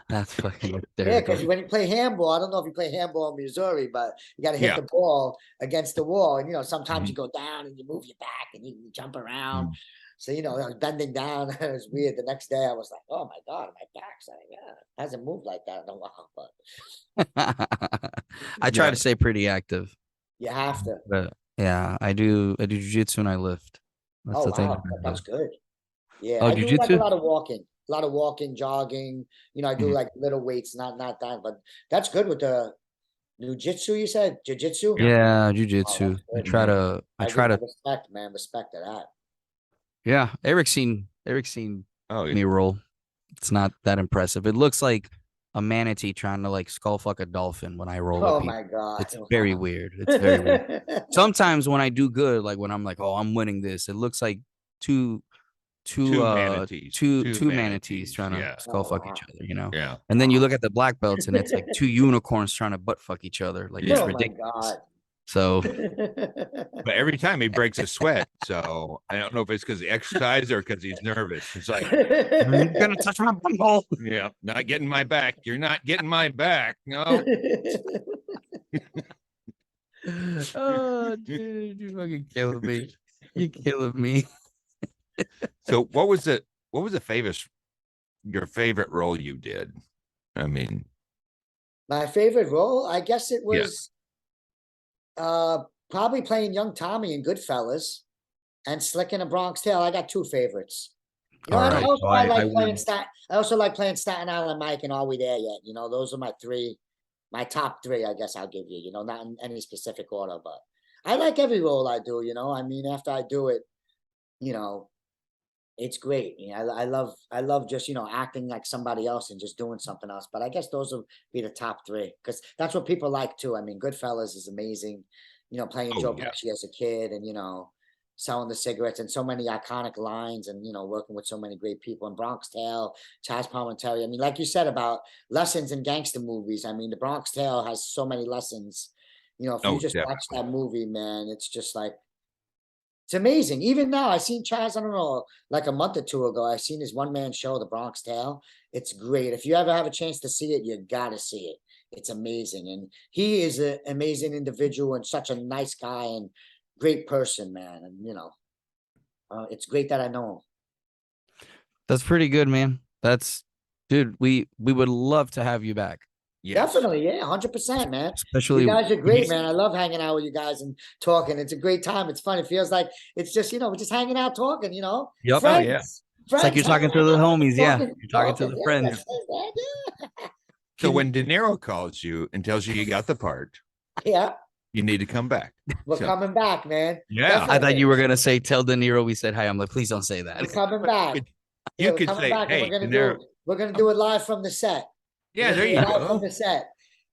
Speaker 3: That's fucking
Speaker 4: Yeah,
Speaker 3: hysterical.
Speaker 4: because when you play handball, I don't know if you play handball in Missouri, but you got to hit
Speaker 1: Yeah.
Speaker 4: the ball against the wall, and sometimes you
Speaker 1: Mhm.
Speaker 4: go down and you move your back and you jump around.
Speaker 1: Mm.
Speaker 4: So I was bending down, and it was weird. The next day, I was like, "Oh my god, my back's like, yeah, hasn't moved like that in a while." But
Speaker 3: I try
Speaker 1: Yeah.
Speaker 3: to stay pretty active.
Speaker 4: you have to.
Speaker 3: But yeah, I do jujitsu and I lift. That's
Speaker 4: Oh
Speaker 3: the thing.
Speaker 4: wow, that's good. Yeah,
Speaker 3: Oh,
Speaker 4: I do like a
Speaker 3: jujitsu?
Speaker 4: lot of walking, jogging. I do
Speaker 1: Mhm.
Speaker 4: like little weights, not that, but that's good with the jiu-jitsu. You said jiu-jitsu.
Speaker 1: Yeah.
Speaker 3: Yeah,
Speaker 4: Oh,
Speaker 3: jujitsu.
Speaker 4: that's good.
Speaker 3: I
Speaker 4: I give
Speaker 3: try
Speaker 4: my
Speaker 3: to
Speaker 4: respect, man. Respect to that.
Speaker 3: yeah, Eric's seen
Speaker 1: Oh yeah.
Speaker 3: me roll. It's not that impressive. It looks like a manatee trying to like skull fuck a dolphin when I roll with
Speaker 4: Oh
Speaker 3: people.
Speaker 4: my god.
Speaker 3: It's very weird. It's very weird. Sometimes when I do good, like when I'm like, oh, I'm winning this, it looks like two
Speaker 1: Two manatees.
Speaker 3: two manatees trying to
Speaker 1: Yeah.
Speaker 3: skull
Speaker 4: Oh
Speaker 3: fuck
Speaker 4: wow.
Speaker 3: each other.
Speaker 1: Yeah.
Speaker 3: And then you look at the black belts and it's like two unicorns trying to butt fuck each other. Like it's
Speaker 1: Yeah.
Speaker 4: Oh my
Speaker 3: ridiculous.
Speaker 4: god.
Speaker 3: So
Speaker 1: But every time he breaks a sweat. So I don't know if it's because he exercised or because he's nervous. It's like,
Speaker 3: you're gonna touch my bumhole.
Speaker 1: yeah, not getting my back. You're not getting my back. No.
Speaker 3: Oh, dude, you fucking killing me. You killing me.
Speaker 1: So what was your favorite role you did? I mean,
Speaker 4: My favorite role, I guess it
Speaker 1: yeah.
Speaker 4: was probably playing young Tommy in Goodfellas and Slick in A Bronx Tale. I got two favorites.
Speaker 3: All
Speaker 4: And
Speaker 3: right.
Speaker 4: also
Speaker 3: So
Speaker 4: I
Speaker 3: I
Speaker 4: like playing
Speaker 3: win.
Speaker 4: I also like playing Staten Island Mike and Are We There Yet? Those are my top three, I guess I'll give you, not in any specific order, but I like every role I do, I mean, after I do it, you know, it's great. I love just, acting like somebody else and just doing something else. But I guess those will be the top three because that's what people like too. I mean, Goodfellas is amazing, playing
Speaker 1: Oh
Speaker 4: Joe
Speaker 1: yeah.
Speaker 4: Pesci as a kid and, selling the cigarettes and so many iconic lines and, working with so many great people in Bronx Tale, Chaz Palminteri. I mean, like you said about lessons in gangster movies. I mean, the Bronx Tale has so many lessons. If you
Speaker 1: Oh,
Speaker 4: just watch
Speaker 1: definitely.
Speaker 4: that movie, man, it's just like, it's amazing. Even now, I seen Chaz, I don't know, like a month or two ago, I seen his one-man show, The Bronx Tale. It's great. If you ever have a chance to see it, you gotta see it. it's amazing. And he is an amazing individual and such a nice guy and great person, man. And it's great that I know him.
Speaker 3: That's pretty good, man. Dude, we would love to have you back.
Speaker 1: Yes.
Speaker 4: Definitely, yeah, 100%, man.
Speaker 3: Especially
Speaker 4: You guys are great, man. I love hanging out with you guys and talking. It's a great time. It's fun. It feels like it's just, we're just hanging out talking,
Speaker 3: Yep.
Speaker 4: friends.
Speaker 1: Oh, yeah.
Speaker 3: It's like you're talking to the homies, yeah. You're talking to the
Speaker 4: yeah,
Speaker 3: friends.
Speaker 4: that's it, man,
Speaker 1: So when De Niro calls you and tells you got the part,
Speaker 4: yeah,
Speaker 1: you need to come back.
Speaker 4: we're
Speaker 1: So-
Speaker 4: coming back, man.
Speaker 1: Yeah.
Speaker 3: I thought you were gonna say tell De Niro we said hi. I'm like, please don't say that.
Speaker 4: We're coming back.
Speaker 1: You
Speaker 4: We're
Speaker 1: could
Speaker 4: coming
Speaker 1: say,
Speaker 4: back and
Speaker 1: hey,
Speaker 4: we're
Speaker 1: De
Speaker 4: gonna
Speaker 1: Niro.
Speaker 4: we're gonna do it live from the set.
Speaker 1: Yeah,
Speaker 4: We're
Speaker 1: there
Speaker 4: gonna
Speaker 1: you
Speaker 4: do it live from
Speaker 1: go.
Speaker 4: the set.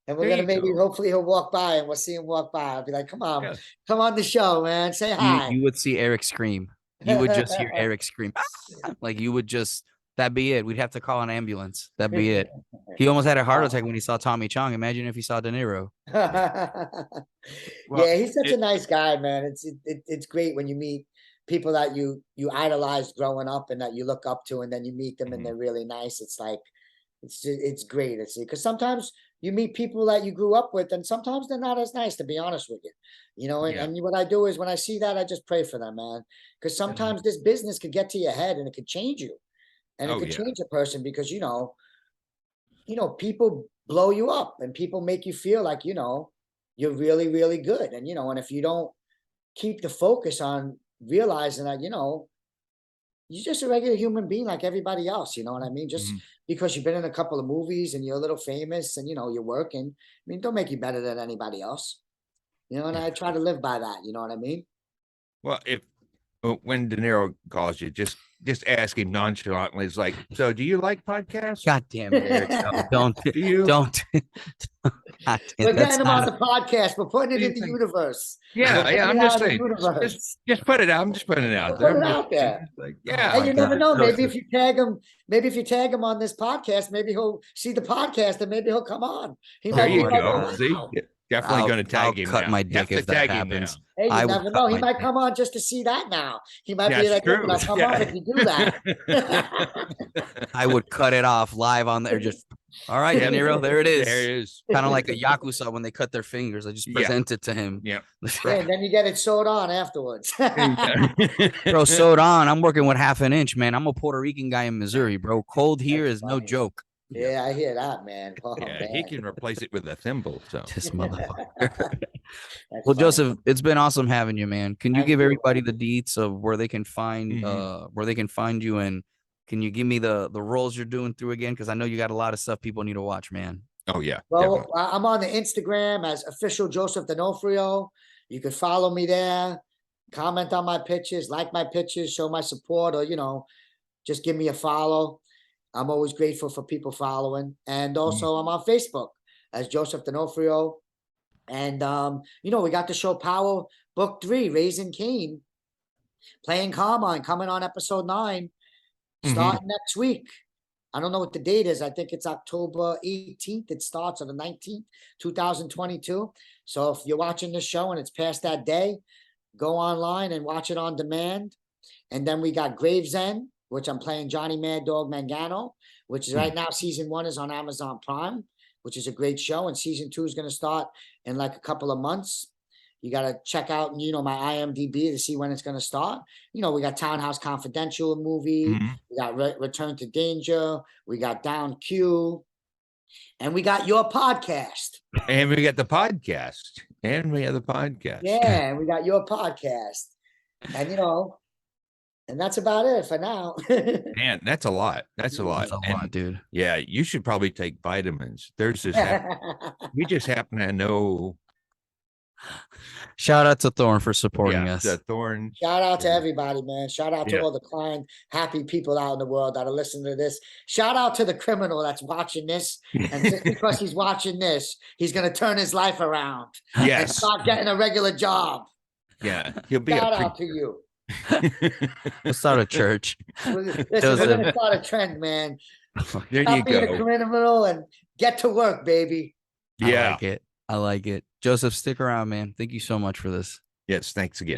Speaker 4: And we're
Speaker 1: There
Speaker 4: gonna
Speaker 1: you
Speaker 4: maybe
Speaker 1: go.
Speaker 4: hopefully he'll walk by and we'll see him walk by. I'll be like, come on,
Speaker 1: Yeah.
Speaker 4: come on the show, man. Say hi.
Speaker 3: You would see Eric scream. You would just hear Eric scream. "Ah!" Like you would just that'd be it. We'd have to call an ambulance. That'd be it. He almost had a heart attack when he saw Tommy Chong. Imagine if he saw De Niro.
Speaker 1: Well,
Speaker 4: yeah, he's such a nice guy, man. It's great when you meet people that you idolized growing up and that you look up to, and then you meet them and they're really nice. It's like it's great. It's because sometimes you meet people that you grew up with, and sometimes they're not as nice, to be honest with you. And,
Speaker 1: Yeah.
Speaker 4: and what I do is when I see that, I just pray for them, man. Because sometimes this business could get to your head and it could change you, and it
Speaker 1: Oh,
Speaker 4: could
Speaker 1: yeah.
Speaker 4: change a person because people blow you up and people make you feel like you're really, really good. And and if you don't keep the focus on realizing that you're just a regular human being like everybody else, you know what I mean? Just because you've been in a couple of movies and you're a little famous and you're working, I mean, don't make you better than anybody else. And I try to live by that, you know what I mean?
Speaker 1: Well, when De Niro calls you, just ask him nonchalantly. It's like, so do you like podcasts?
Speaker 3: God damn it, Eric. No, don't
Speaker 1: Do you?
Speaker 3: don't. God damn,
Speaker 4: We're
Speaker 3: that's
Speaker 4: getting them
Speaker 3: not
Speaker 4: on the podcast. We're putting it
Speaker 1: do you
Speaker 4: in the
Speaker 1: think?
Speaker 4: universe.
Speaker 1: Yeah,
Speaker 4: We're
Speaker 1: yeah. I'm
Speaker 4: putting it
Speaker 1: just
Speaker 4: out in
Speaker 1: saying.
Speaker 4: the universe.
Speaker 1: Just put it out. I'm just putting it out
Speaker 4: Put
Speaker 1: there.
Speaker 4: it
Speaker 1: I'm just
Speaker 4: out there.
Speaker 1: like,
Speaker 3: Oh
Speaker 1: yeah.
Speaker 3: my
Speaker 4: And you
Speaker 3: God.
Speaker 4: never know. Maybe
Speaker 3: Joseph.
Speaker 4: if you tag him on this podcast, maybe he'll see the podcast and maybe he'll come on. He
Speaker 1: There
Speaker 4: might
Speaker 1: you
Speaker 4: be like,
Speaker 1: go.
Speaker 4: "Wow."
Speaker 1: See, definitely
Speaker 3: I'll-
Speaker 1: going to tag
Speaker 3: I'll
Speaker 1: him
Speaker 3: cut
Speaker 1: now.
Speaker 3: my
Speaker 1: You
Speaker 3: dick
Speaker 1: have to
Speaker 3: if that
Speaker 1: tag him
Speaker 3: happens.
Speaker 1: now.
Speaker 4: Hey,
Speaker 3: I
Speaker 4: you
Speaker 3: would
Speaker 4: never
Speaker 3: cut
Speaker 4: know. He
Speaker 3: my
Speaker 4: might
Speaker 3: dick.
Speaker 4: come on just to see that now. He might be
Speaker 1: That's
Speaker 4: like,
Speaker 1: true.
Speaker 4: listen, I'll come on if you do that.
Speaker 3: I would cut it off live on there. Just all right,
Speaker 1: Yep.
Speaker 3: De Niro, there it
Speaker 1: There
Speaker 3: is.
Speaker 1: it is.
Speaker 3: Kind of like a Yakuza when they cut their fingers. I just
Speaker 1: Yeah.
Speaker 3: present it to him.
Speaker 1: Yeah.
Speaker 4: Yeah, and then you get it sewed on afterwards.
Speaker 3: Bro, sewed on. I'm working with half an inch, man. I'm a Puerto Rican guy in Missouri, bro. Cold here
Speaker 4: That's
Speaker 3: is no
Speaker 4: funny.
Speaker 3: joke.
Speaker 4: Yeah, I hear that, man. Oh,
Speaker 1: Yeah, he
Speaker 4: man.
Speaker 1: can replace it with a thimble. So
Speaker 3: This motherfucker.
Speaker 4: That's
Speaker 3: Well,
Speaker 4: funny.
Speaker 3: Joseph, it's been awesome having you, man. Can you
Speaker 4: Thank
Speaker 3: give
Speaker 4: you.
Speaker 3: everybody the deets of where they can find you, and can you give me the roles you're doing through again? Because I know you got a lot of stuff people need to watch, man.
Speaker 1: oh yeah.
Speaker 4: Well,
Speaker 1: definitely.
Speaker 4: I'm on the Instagram as official Joseph D'Onofrio. You can follow me there, comment on my pictures, like my pictures, show my support, or just give me a follow. I'm always grateful for people following. And also I'm on Facebook as Joseph D'Onofrio. And we got the show Power Book 3, Raising Cain, playing Carmine, coming on episode 9, starting next week. I don't know what the date is. I think it's October 18th. It starts on the 19th, 2022. So if you're watching this show and it's past that day, go online and watch it on demand. And then we got Gravesend, which I'm playing Johnny Mad Dog Mangano, which is right now, season 1 is on Amazon Prime, which is a great show. And season 2 is going to start in like a couple of months. You got to check out, my IMDb to see when it's going to start. We got Townhouse Confidential movie. We got Return to Danger. We got Down Q. And we got your podcast.
Speaker 1: And we got the podcast. And we have the podcast.
Speaker 4: Yeah, we got your podcast. And, and that's about it for now.
Speaker 1: Man, that's a lot. That's a lot.
Speaker 3: That's a lot,
Speaker 1: And,
Speaker 3: dude.
Speaker 1: yeah, you should probably take vitamins. There's this. We just happen to know.
Speaker 3: Shout out to Thorne for supporting us.
Speaker 1: The Thorn.
Speaker 4: Shout out to everybody, man. Shout out to
Speaker 1: Yeah.
Speaker 4: all the kind, happy people out in the world that are listening to this. Shout out to the criminal that's watching this. And just because he's watching this, he's going to turn his life around and
Speaker 1: Yes.
Speaker 4: start getting a regular job.
Speaker 1: Yeah. He'll be
Speaker 4: Shout
Speaker 1: a
Speaker 4: out to you.
Speaker 3: Let's start a church.
Speaker 4: Listen, we're going to start a trend, man.
Speaker 1: There
Speaker 4: Stop
Speaker 1: you
Speaker 4: being a
Speaker 1: go.
Speaker 4: criminal and get to work, baby.
Speaker 3: I
Speaker 1: Yeah.
Speaker 3: like it. I like it. Joseph, stick around, man. Thank you so much for this.
Speaker 1: Yes. Thanks again.